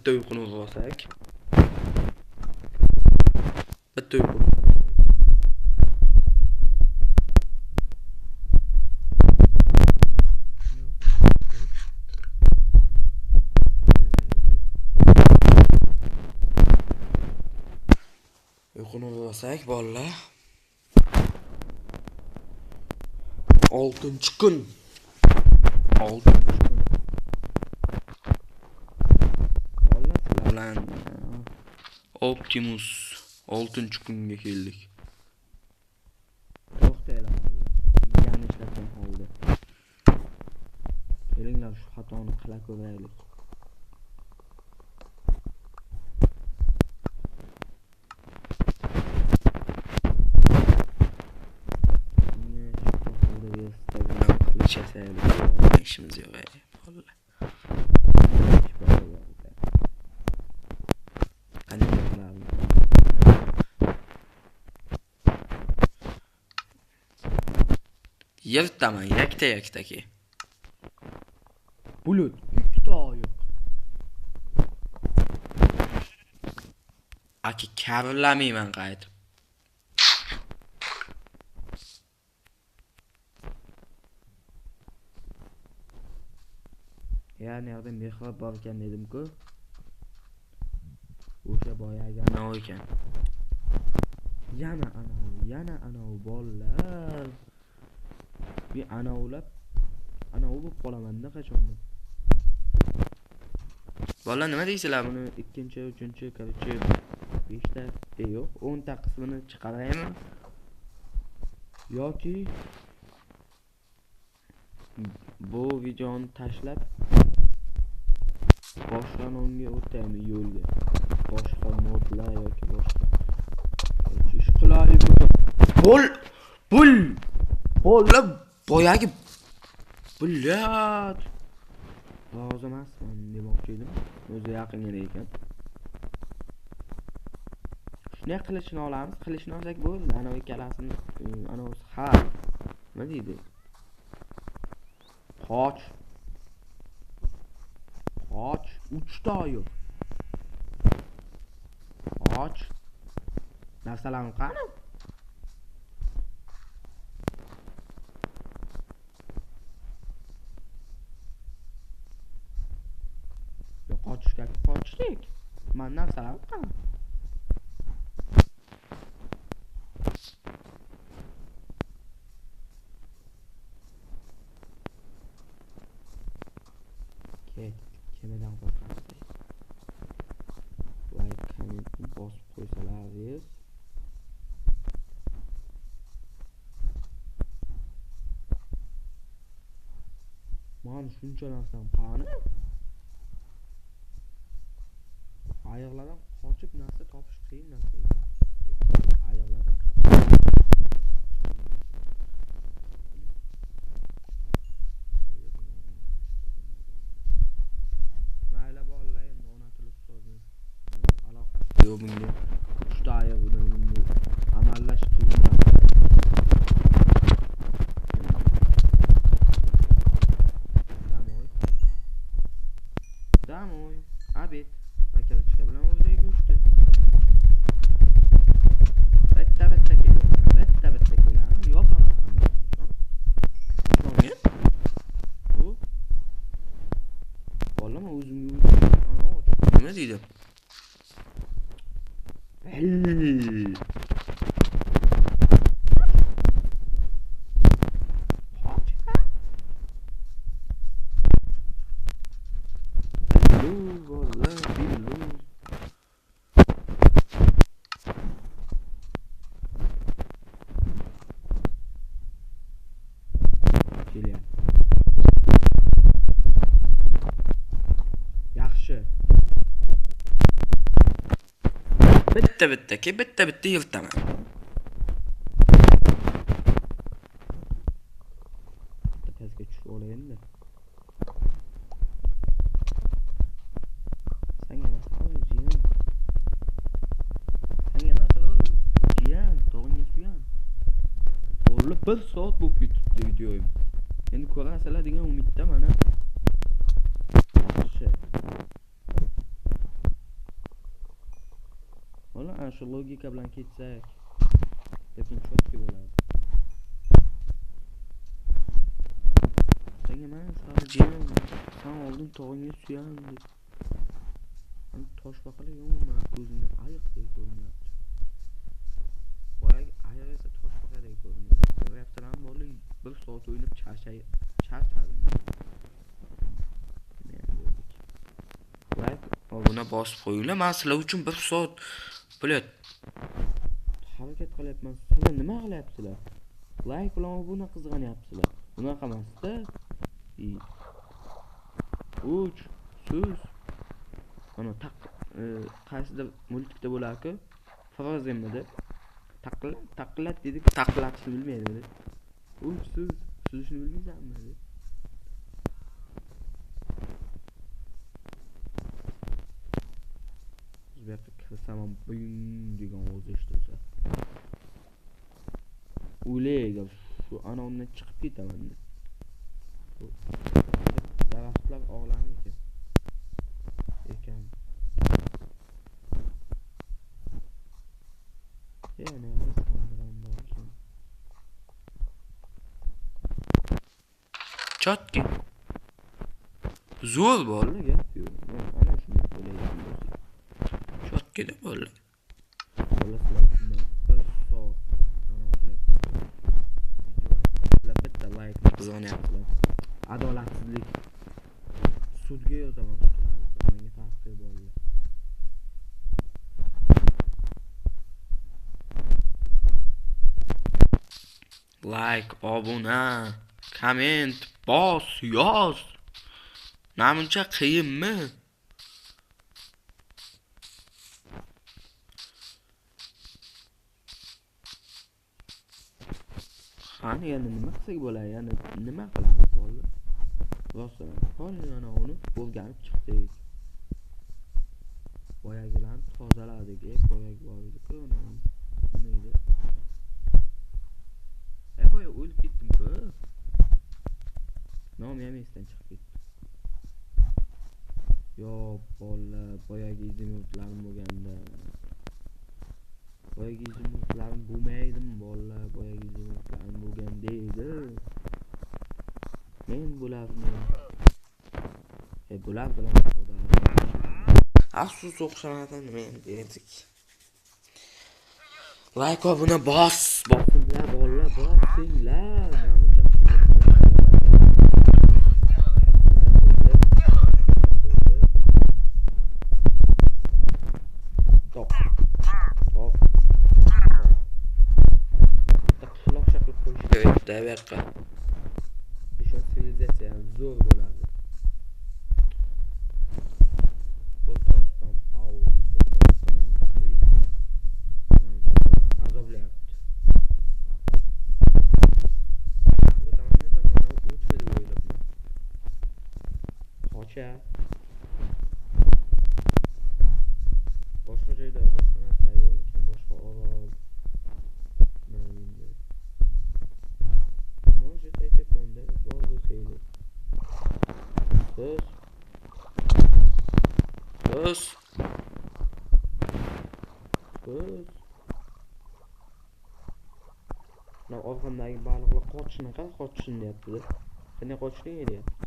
bitta uyquni olsak. Bitta uyquni. Uyquni olsak, bolalar. 6-kun. 6-kun. Bolalar Optimus 6-kunga keldik. To'xtaylar bolalar. Yana ishlatgan holda. Kelinglar shu xatoni qila ko'raylik. İşimiz yok vallahi. Yırtaman yakta ki. Bulut yük daha yok. Aki karlamayman qaytib. Yani yerda mehrab bor ekan dedim-ku. O'sha boyagi anov ekan. Yana anov bolalar. Bir anov bo'lib qolaman-da qachondir. Bolalar nima deysizlar buni 2-chi, 3-chi, 4-chi, 5ta yo'q, 10ta qismini chiqaraymi? Yoki bu videoni tashlab boshqa nonga o'taymi yo'lga? Boshqa modlar yoki boshqa ish qilaymi? Bol boyagi bulat. Lozim emasman demoqchi edim. O'zi yaqingina ekan. Shunday qilishni olamiz. Qilishni olsak bo'ldi. Ana ikkalasini anavsi ha. Nima deydi? Qoch. 3ta yo'q. Qoch. Narsalarim qani? Qochdik. Men narsalarim qani? Kemadan qo'rqasiz. Like, comment bosib qo'ysalaringiz. Men shuncha narsam qani? Ayoqlardan qochib narsa topish qiyin narsa ekan. Ayoqlardan mayli bolalar endi ona tili ustozi aloqasi yo'q bunga. 3ta oyoq bilan amallash qiyin. Damoy. Abid. Akalarchiga bilan o'yday go'shti. Bitta keladi. Yopaman. Shunga. Bu. Bolam o'zimga ana och. Nima deydi? Yaxshi. Bitta yirtaman. Tezga tushib olayin-da. Senga mas'ul jiyan. Jiyan, to'g'ringiz suyan. O'g'li 1 soat bo'lib ketibdi videoyim. Endi ko'rasizlar degan umiddaman. Yaxshi. Valla ana shu logika bilan ketsak, lekin chotki bo'ladi. Senga mana sarjim, sen oldin tog'ingga suyandi. Hani tosh baqala yo'qmi? Ko'zingga ayiqdek ko'rinyapti. Boyagi ayiq esa tosh baqadek ko'rinyapti. Yaptiram bo'ldi, bir soat o'ynab charchadim. Like, buna bosib qo'yinglar. Men sizlar uchun bir soat bilet harakat qilyapman. Sizlar nima qilyapsizlar? Like bilan buni qizg'anyapsizlar. Bunaqa emas-da. 3 so'z. Ana qaysidir multikda bo'lar-ku, Frozemda taqillat dedik, taqillatishni bilmaydi. 3 so'z, so'zini bilmaysanmi? Bu yerda kirsam buyum degan ovoz eshitilsa. O'ylayga shu ana undan chiqib ketaman. Daraxtlar og'lami ekan. Yani Çatki. Zo'r bo'ldi gap yo'q. Ana shunday bo'layapti. Çatki de bo'ldi. Bitta like qizg'anyaptilar. Adolatsizlik. Sudga yozaman. Menga ta'sir bo'ldi. Like, obuna, komment, bos, yoz. Namuncha qiyinmi? Qani yana nima qilsak bo'ladi? Yana nima qilamiz bo'ldi? Rosa, qani yana uni o'rganib chiqdik. Boyagilarni tozaladik, boyagi bor edi-ku, nima edi? Boya o'lib ketdim-ku. Nom ham esdan chiqib ketdi. Yo, bolla, boyagi izimotlarim bo'lganda. Boyagi izimotlarim bo'lmaydimi, bolla, boyagi izimotlarim bo'lganda edi. Men bo'lardim. Bo'lardilar xudo. Afsus o'xshamadan nima endi dedik. Like va buni bosinglar bolla, bosinglar. Namuncha Top. Qishloq shaqilib qo'yish kerak daverqa. O'sha sivilizatsiya zo'r bo'ladi. Boshqa joyda boshqa narsa yo'qmi? Boshqa orol. Может aytayapman-da, bor bo'lsaydi. So'z. Mana orqamdagi baliqlar qochishni deyapti-da. Qanday qochishni deyapti.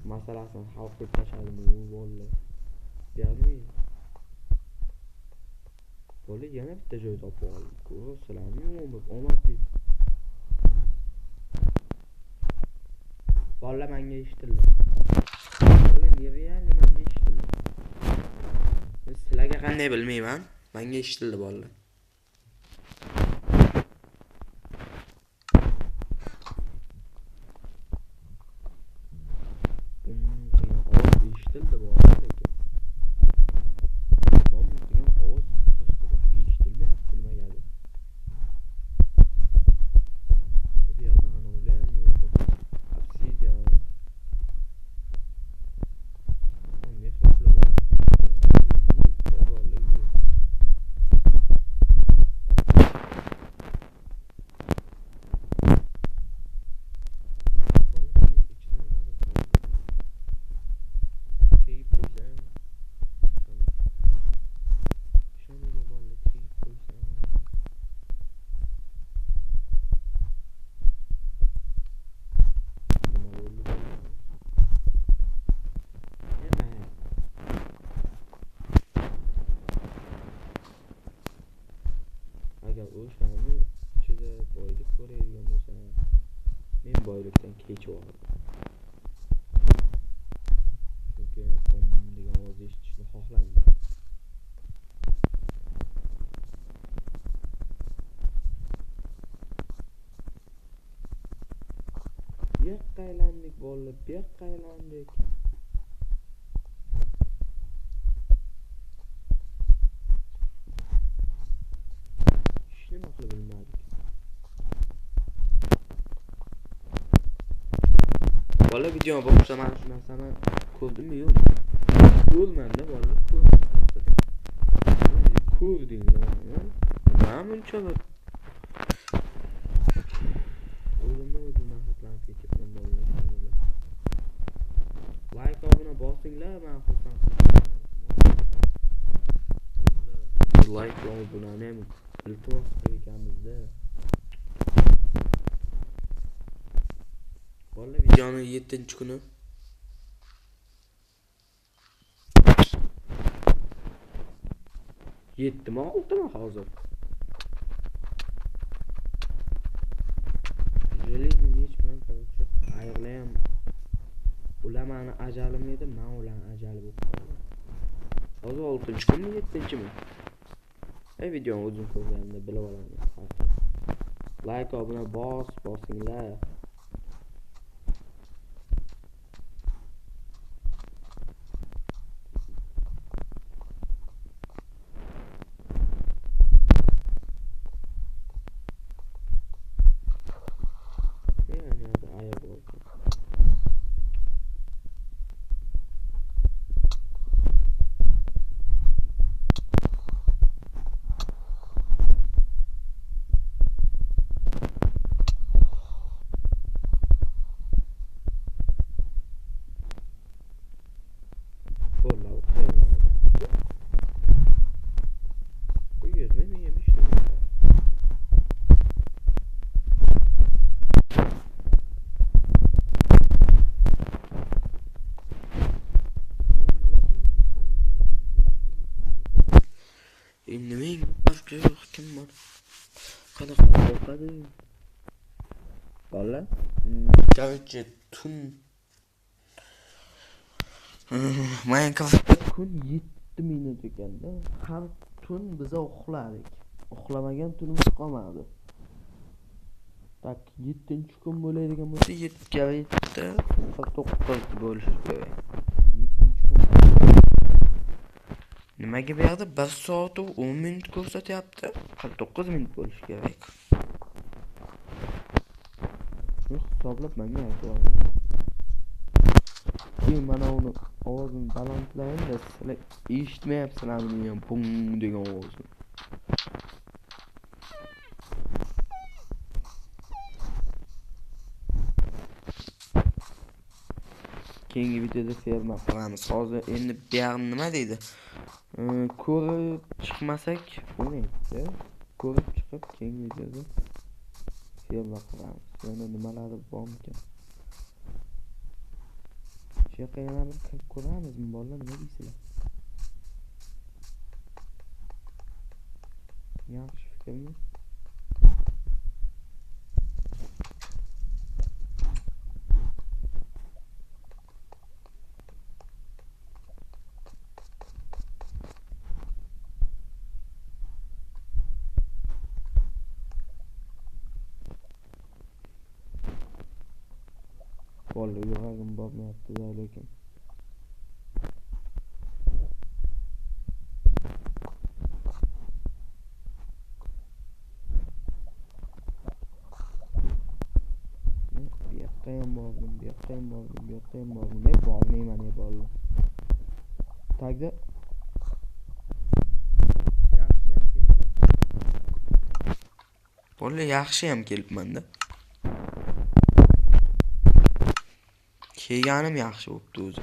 Masalasini hal qilib tashladim u bolla. Ya'ni bolla yana bitta joy topib oldi. Ko'rsalarmi omadli. Bolla menga eshitildi. Bolla nereali menga eshitildi. Sizlarga qanday bilmayman, menga eshitildi bolla. boylikdan kechib oladi. Chunki bom degan ovozni eshitishni xohlamayman. Bu yoqqa aylandik bolalar, bu yoqqa aylandik. Hech nima qilib bilmadik. Bola videoni boshlaman shu narsani ko'rdimmi yo'q? Ko'rmanda bola ko'rdinglar. Nima buncha bir o'zimni haqqatlanib ketibman bolalar. Like obuna bosinglar, men xursand. Like obunani ham iltimos qilganmizda. Bolalar videoning 7-kuni yettimi oltimi hozir? Железный mech bilan короче ayirlayam. Ular meni ajalim edi, men ularni ajali bo'lib qoldim. Hozir 6-kunmi, 7-mi? Videoni uzun ko'rganda bilib olamiz. Like obuna bosinglar. Nimaga boshqa yo'q kim bor? Qanaqa qo'rqadi? Bola? Короче, tun Minecraftda kun 7 minut ekanda, har tun biz uxladik. Uxlamagan tunimiz qolmadi. Tak 7-kun bo'ladigan bo'lsa 7 ga 7 9 bo'lishi kerak. 7-kun. Nimaga bu yerda 1 soat 10 minut ko'rsatyapti? 9 minut bo'lishi kerak. Shuni hisoblab menga aytib. Keyin mana uni ovozini balandlayman-da, sizlar eshitmayapsizlarmi ham bum degan ovozni. Keyingi videoda ferma qilamiz. Hozir endi bu yerni nima deydi? Ko'rib chiqmasak bo'lmaydi. Ko'rib chiqib keyingi videoda ferma qilamiz. Yana nimalar bormikan? Shu yoqqa yana bir kirib ko'ramizmi bolalar, nima deysizlar? Yaxshi fikrmi? Vallahi yuragim bormayapti-da lekin. Bu yoqqa ham bordim, bu yoqqa ham bordim, bu yoqqa ham bordim. Men bormayman ya bolalar. Tagda yaxshi ham kelibman. Bolalar yaxshi ham kelibman-da. Kelganim yaxshi bo'pti o'zi.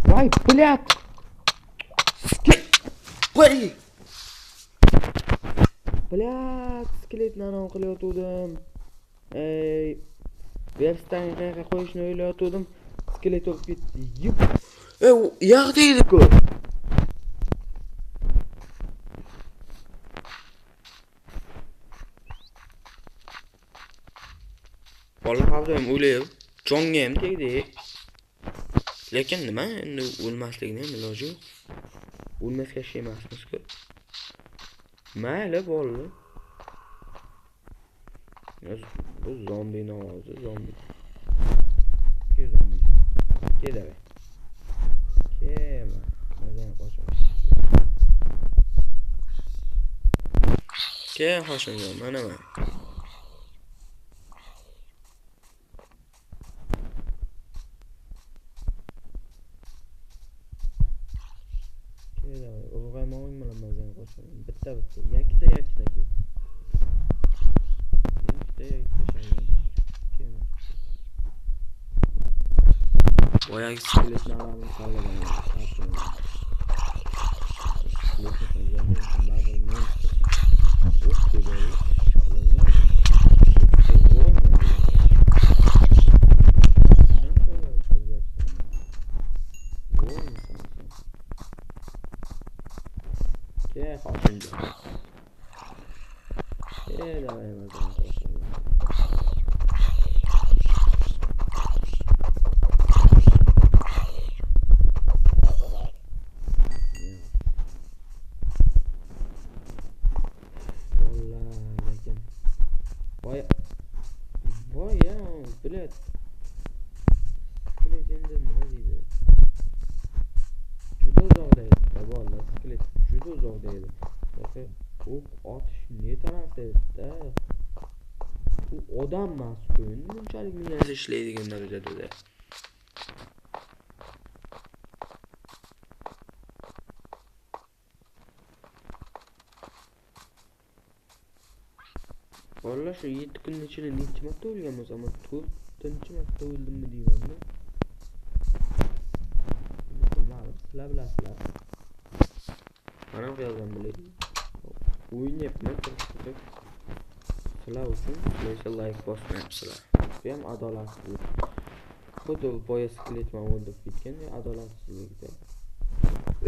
Voy, блядь. Voy. Блядь, skeletni anon qilayotgandim. Webstani qayerga qo'yishni o'ylayotgandim. Skelet o'lib ketdi. Yo'q deydi-ku. Vallahi hazır o'layib, jonga ham tegdi. Lekin nima endi o'lmasligining ham iloji yo'q. O'lmasga shay emasmiz-ku. Mayli bo'ldi. Bu zombini ovozi, zombi. Ke zombi. Keladi. Kema. Mazan qo'shib. Ke hoshimjon, mana men. Keladi. Ulg'aymoqing bilan mazan qo'shib. Bitta. Yakta ki. Boyagi skeletni alamini tanlagan. Voy ya, bilet. Skelet endi nima deydi? Juda uzoqdaydi. Vallahi skelet juda uzoqdaydi. Yo'q, u otish ne tanasida? U odam emas-ku. Bunchalik miyasi ishlaydigan darajada. Vallahi shu 7 kunning ichida necha marta o'lgan bo'lsam, 4-chi marta o'ldimmi deyman-da. Bilmadim, sizlar bilasizlar. Mana bu yerdan bilaylik. O'ynayapman, turib. Sizlar uchun like bosmayapsizlar. Bu ham adolatsizlik. Xuddi boya skeletman o'ldirib ketganda adolatsizlikda.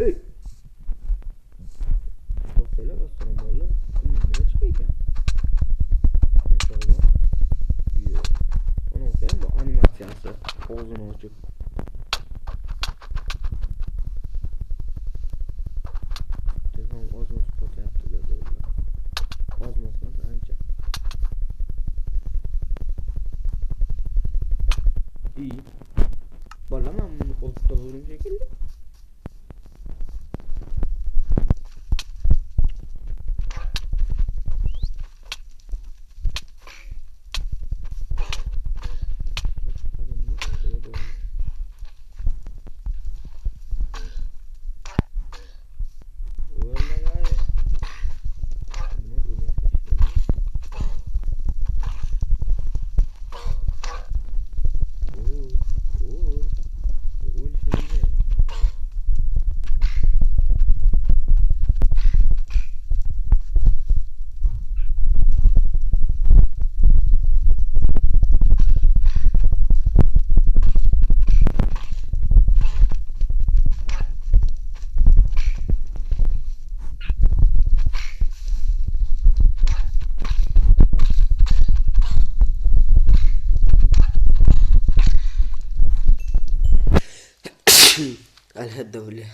Ey! To'xtanglar, assalomu alaykum. Nima chiqaykan? Yo'q. Ana bu animatsiyasi og'zini ochib. Telefon ozmoz qo'yapti-da bo'ldi. Ozmoz ancha. İyi. Valla ben bunu koltukta vururum şekilde. Elhamdülillah.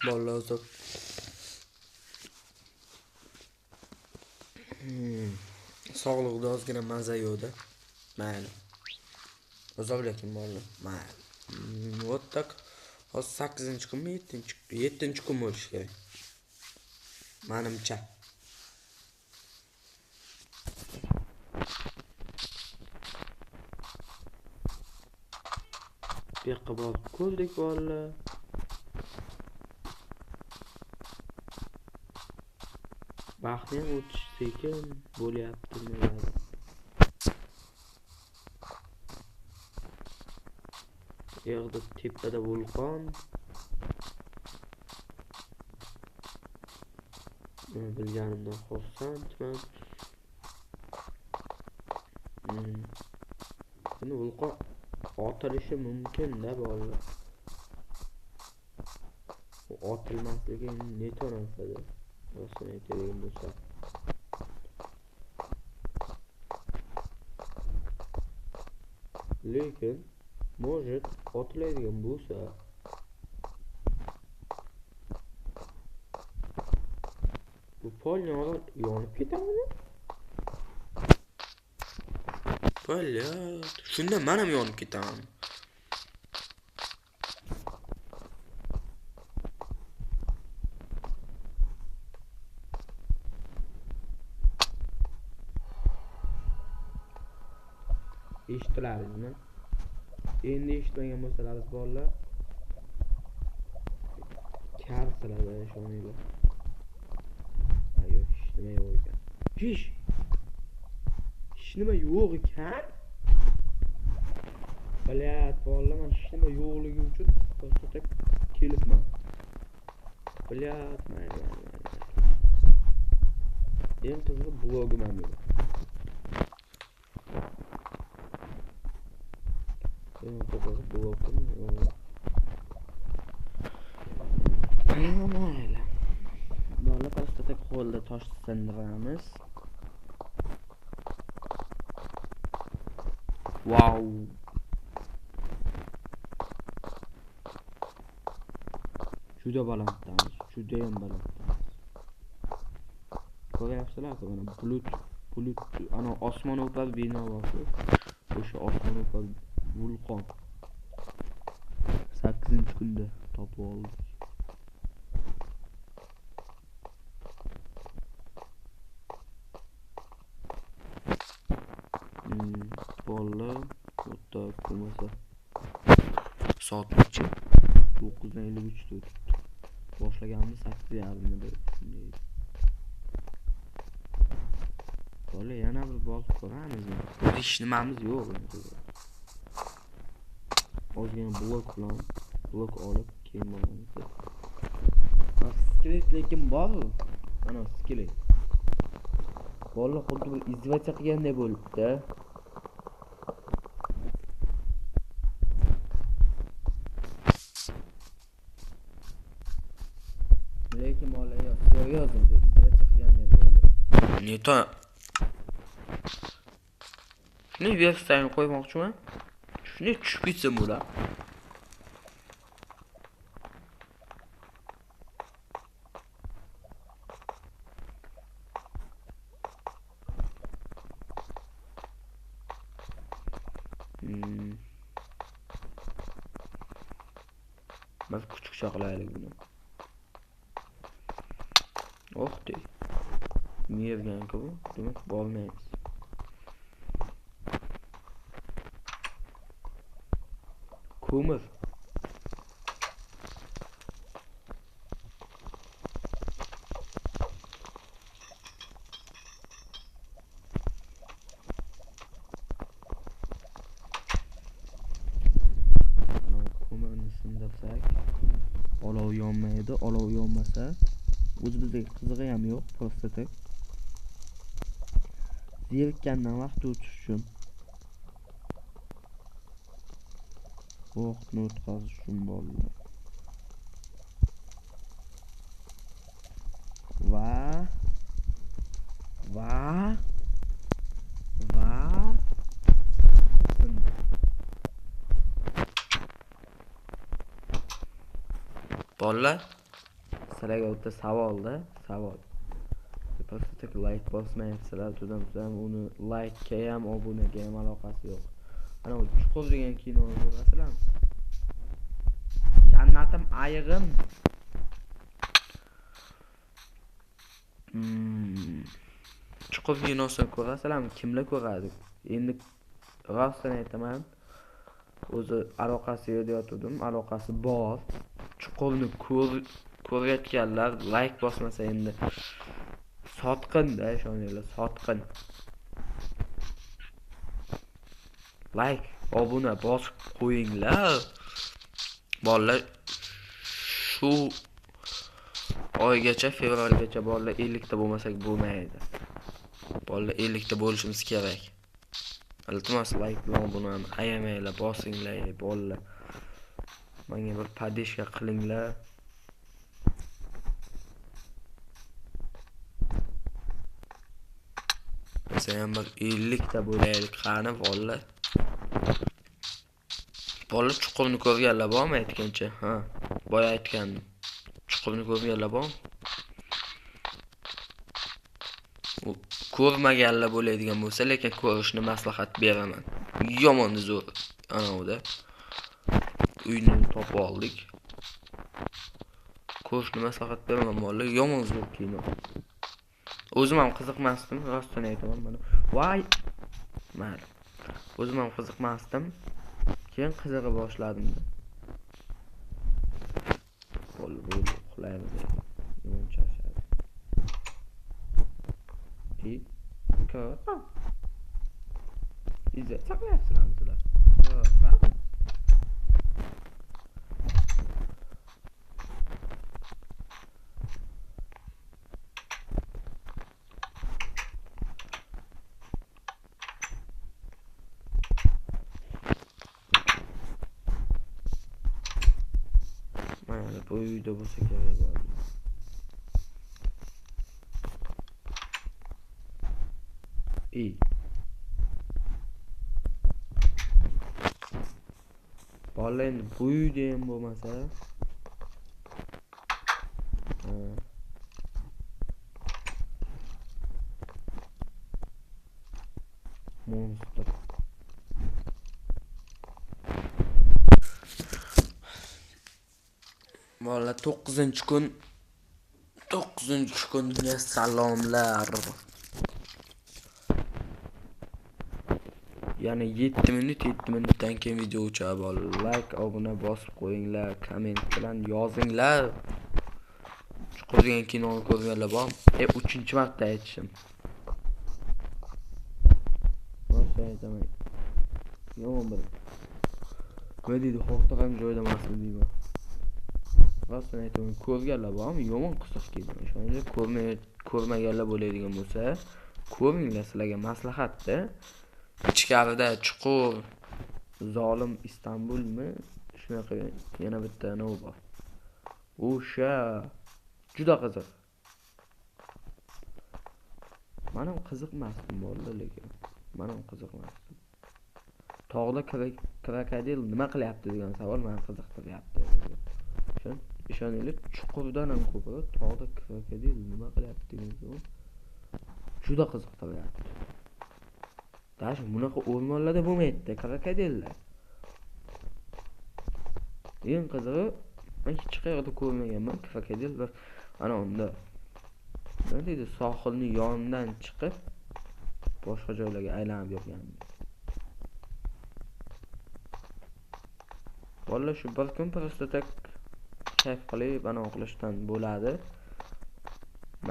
Vallahi uzak. Sog'liqda ozgina maza yo'qda. Mayli. O'zab lekin vallahi. Mayli. Вот так. Hozir 8-kunmi, 7-kun bo'lishi kerak. Menimcha. Bu yoqqa borib ko'rdik vallahi. Vaqtni o'tish sekin bo'lyapti nimalar. Yerda tepada vulqon. Bilganimdan xursandman. Buni vulqon otilishi mumkin-da bolalar. Bu otilmasligi ne to'g'risida? Rostini aytadigan bo'lsa. Lekin может otiladigan bo'lsa bu polyon yonib ketadimi? Polyat. Shunda men ham yonib ketaman. Eshitilaringizmi? Endi eshitmagan bo'lsalaringiz bolalar karsilada ishoninglar. Ayo, hech nima yo'q ekan. Hech nima yo'q ekan. Bilat, bolalar, men hech nima yo'qligi uchun to'xtatib kelibman. Bilat, mayli. Eng qizig'i blogim ham yo'q. Mayli. Bolalar to'xtatib qo'lda tosh sindiramiz. Wow. Juda balandmiz. Judayam balandmiz. Ko'ryapsizlar-ku, mana bulut, ana osmon o'par bino bor. O'sha osmon o'par vulqon. 8-kunda topib oldik. Bolalar, o'ta ko'masa. Soat necha? 9:53 turibdi. Boshlaganimiz 8:30 da shunday. Bolalar yana bir bosib ko'ramizmi? Hech nimamiz yo'q endi. Ozgina blok olib keyin bo'lamiz. Skelet lekin bor. Ana skelet. Bolalar xuddi bir izvacha qilganday bo'libdi. Lekin bolalar seriyozda izvacha qilganday bo'ldi. Neto. Shuni verstayni qo'ymoqchiman. Shuni tushib ketsam bo'ladi. Biz küçükçe qilaylik buni. Oh dey. Merganka bu. Demak, bo'lmaymiz. Ko'mir. Olov yonmaydi, olov yonmasa o'zimizga qizig'i ham yo'q, просто так. Zerikkandan vaqt o'tish uchun. Vaqtni o'tkazish uchun bolalar. Va bolalar, sizlarga o'ta savol. Просто так like bosmayapsizlar, tudan uni like ga ham, obunaga ham aloqasi yo'q. Ana u chuqur degan kinoni ko'rasizlarmi? Jannatim ayig'im. Chuqur kinosini ko'rasizlarmi? Kimlar ko'radi? Endi rostdan aytaman, o'zi aloqasi yo'q deyotgandim, aloqasi bor. Chuqurni ko'rayotganlar like bosmasa endi sotqin-da, ishoninglar, sotqin. Like, obuna bosib qo'yinglar. Bolalar, shu oygacha, fevralgacha bolalar 50 ta bo'lmasak bo'lmaydi. Bolalar 50 ta bo'lishimiz kerak. Iltimos like bilan buni ayamanglar, bosinglar bolalar. Menga bir podeshka qilinglar. Sen bir 50 ta bo'laylik qani bolalar. Bola chuqurni ko'rganlar bormi aytgancha? Ha, boya aytgandim. Chuqurni ko'rganlar bormi? Ko'rmaganlar bo'ladigan bo'lsa, lekin ko'rishni maslahat beraman. Yomon zo'r. Anavda uyni topib oldik. Ko'rishni maslahat beraman bola, yomon zo'r kino. O'zim ham qiziqmasdim, rostini aytaman mana. Voy. Mayli. O'zim ham qiziqmasdim. Keyin qiziqa boshladim. Bo'ldi, uxlaymiz. Yomon charchadi. Ko'p. İzle, saklayasınlar sizler. Yani bu video bu şekilde var. İyi. Vallahi endi bu uyda ham bo'lmasa monster. Vallahi 9-kunga salomlar. Yani 7 minutdan keyin video o'chadi bolalar. Like, obuna bosib qo'yinglar, komment bilan yozinglar. Chuqurgan kinoni ko'rganlar bormi? 3-marta aytishim. Rost aytaman. Yomon bir. Nima deydi, xotiram joyda emasmi deyman. Rost aytaman, ko'rganlar bormi? Yomon qiziq kino. O'shanda ko'rmaganlar bo'ladigan bo'lsa, ko'ringlar, sizlarga maslahatda. İchkarida chuqur zolim Istanbulmi? Shunaqa yana bitta nima bor. O'sha juda qiziq. Men ham qiziqmasdim bolalar lekin. Men ham qiziqmasdim. Tog'da krokodil nima qilyapti degan savol meni qiziqtiryapti. Ishoninglar, chuqurdan ham ko'proq tog'da krokodil nima qilyapti degan savol juda qiziqtiryapti. Даже bunaqa o'rmonlarda bo'lmaydi krokodillar. Eng qizig'i, men hech qayerda ko'rmaganman krokodil va ana unda. Nima deydi, sohilning yonidan chiqib boshqa joylarga aylanib yurgan. Vallahi shu bir kun просто так kayf qilib ana o'qlashdan bo'ladi.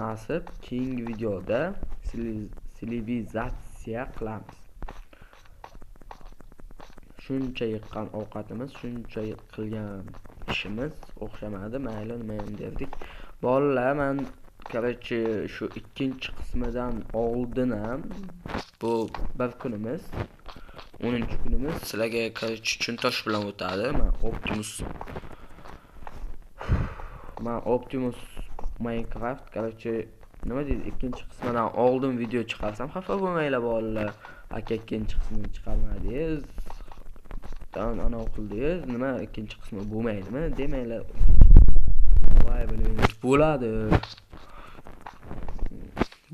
Nasib keyingi videoda silivizatsiya qilamiz. Shuncha yiqqan ovqatimiz, shuncha qilgan ishimiz o'xshamadi, mayli nima ham derdik. Bolalar, men короче shu ikkinchi qismidan oldin ham bu bir kunimiz, 10-kunimiz sizlarga короче chuntosh bilan o'tadi. Men Optimus Minecraft короче nima deydi, ikkinchi qismidan oldin video chiqarsam xafa bo'lmanglar bolalar. Aka ikkinchi qismini chiqarmadingiz. Ana o'qildingiz, nima ikkinchi qismi bo'lmaydimi? Demanglar. Voy bilingiz,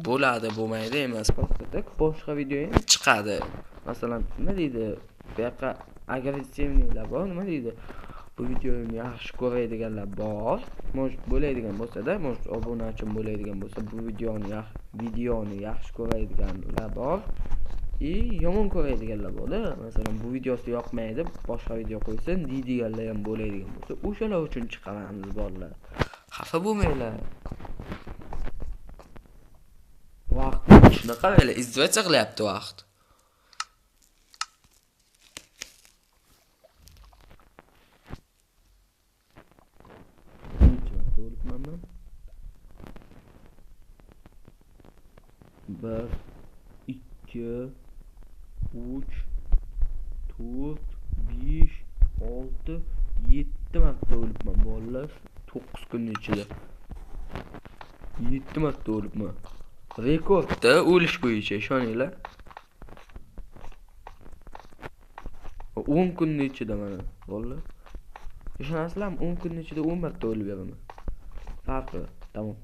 bo'ladi, bo'lmaydi emas. Boshqa video ham chiqadi. Masalan, nima deydi? Bu yoqqa agressivnilar bor, nima deydi? Bu videoni yaxshi ko'radiganlar bor. Bo'ladigan bo'lsa-da, obunachim bo'ladigan bo'lsa, bu videoni yaxshi ko'radiganlar bor. Yomon ko'radiganlar bor-da. Masalan, bu videosi yoqmaydi, boshqa video qo'ysin deydiganlar ham bo'ladigan bo'lsa, o'shalar uchun chiqaramiz bolalar. Xafa bo'lmanglar. Vaqt shunaqa qilib izdivosiya qilyapti vaqt. Bir, 2, 3, 4, 5, 6, 7 marta o'libman bolalar. 9 kun ichida 7 marta o'libman. Rekordda o'lish bo'yicha ishoninglar. 10 kunning ichida mana. Vallahi. Ishonasizlarmi? 10 kunning ichida 10 marta o'lib beraman. Farqi, tamom.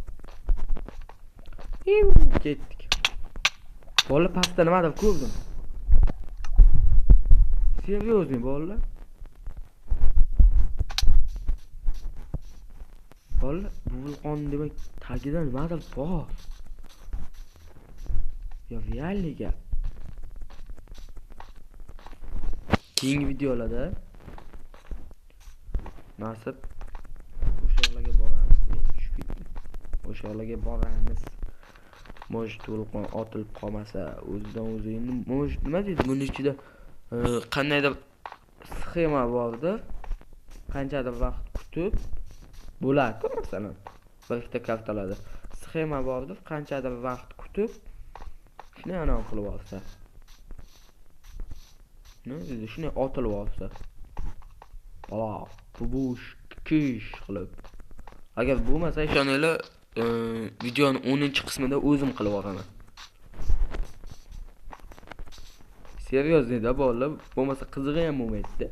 Ketdik. Bola pastda nimadir ko'rdim. Seryozni bola. Bola, bu vulqon demak tagida nimadir bor. Ya realni gap. Keyingi videolarda nasib o'sha yerlarga boramiz. O'sha yerlarga boramiz. Может, vulqon otilib qolmasa, o'zidan o'zi endi может nima deydi? Buning ichida qandaydir sxema bordir. Qanchadir vaqt kutib bo'ladi, masalan, bir ikkita kartalarda sxema bordir. Qanchadir vaqt kutib shuni anav qilib olsa. Ne dedi? Shuni otilib olsa. Bala, bubush, kish qilib. Agar bo'lmasa, ishoninglar, videoning 10-qismida o'zim qilib olaman. Seriyozda bolalar, bo'lmasa qizig'i ham bo'lmaydi.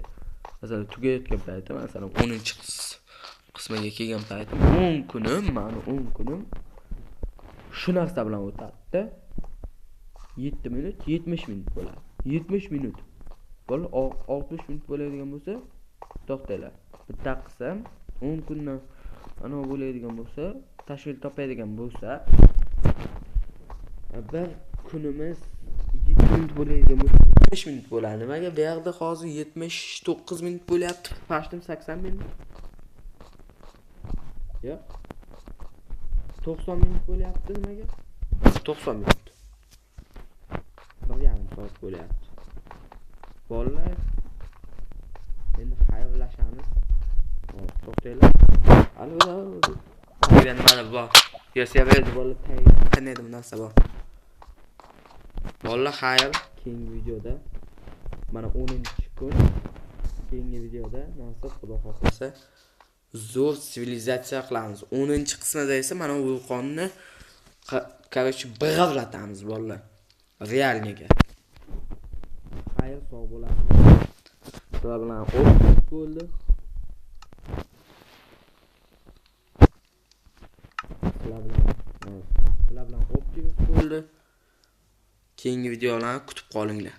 Masalan, tugayotgan paytda, masalan, 10-qismiga kelgan paytda 10 kunim, mana 10 kunim shu narsa bilan o'tadi. 7 minut, 70 minut bo'ladi. 70 minut. Bola 60 minut bo'ladigan bo'lsa, to'xtanglar. Bitta qism 10 kundan ana bo'ladigan bo'lsa, tashkil topadigan bo'lsa, bir kunimiz 7 minut bo'ladigan bo'lsa, 70 minut bo'ladi. Nimaga bu yerda hozir 79 minut bo'lyapti, pashtim 80 minut. Yo. 90 minut bo'lyapti nimaga? 90 minut. Bir yarim soat bo'lyapti. Bolalar, endi xayrlashamiz. To'xtanglar. Allo. Qayerda nima bor? Yo'q, bolalar tayyor. Qanday narsa bor? Bolalar, xayr. Keyingi videoda mana 10-kun. Keyingi videoda nasib xudo xohlasa zo'r sivilizatsiya qilamiz. 10-qismida esa mana vulqonni короче big'avlatamiz bolalar. Realniga. Xayr, sog' bo'lasiz. Sizlar bilan o'tib bo'ldi. Sizlar bilan o'tib bo'ldi. Keyingi videolarni kutib qolinglar.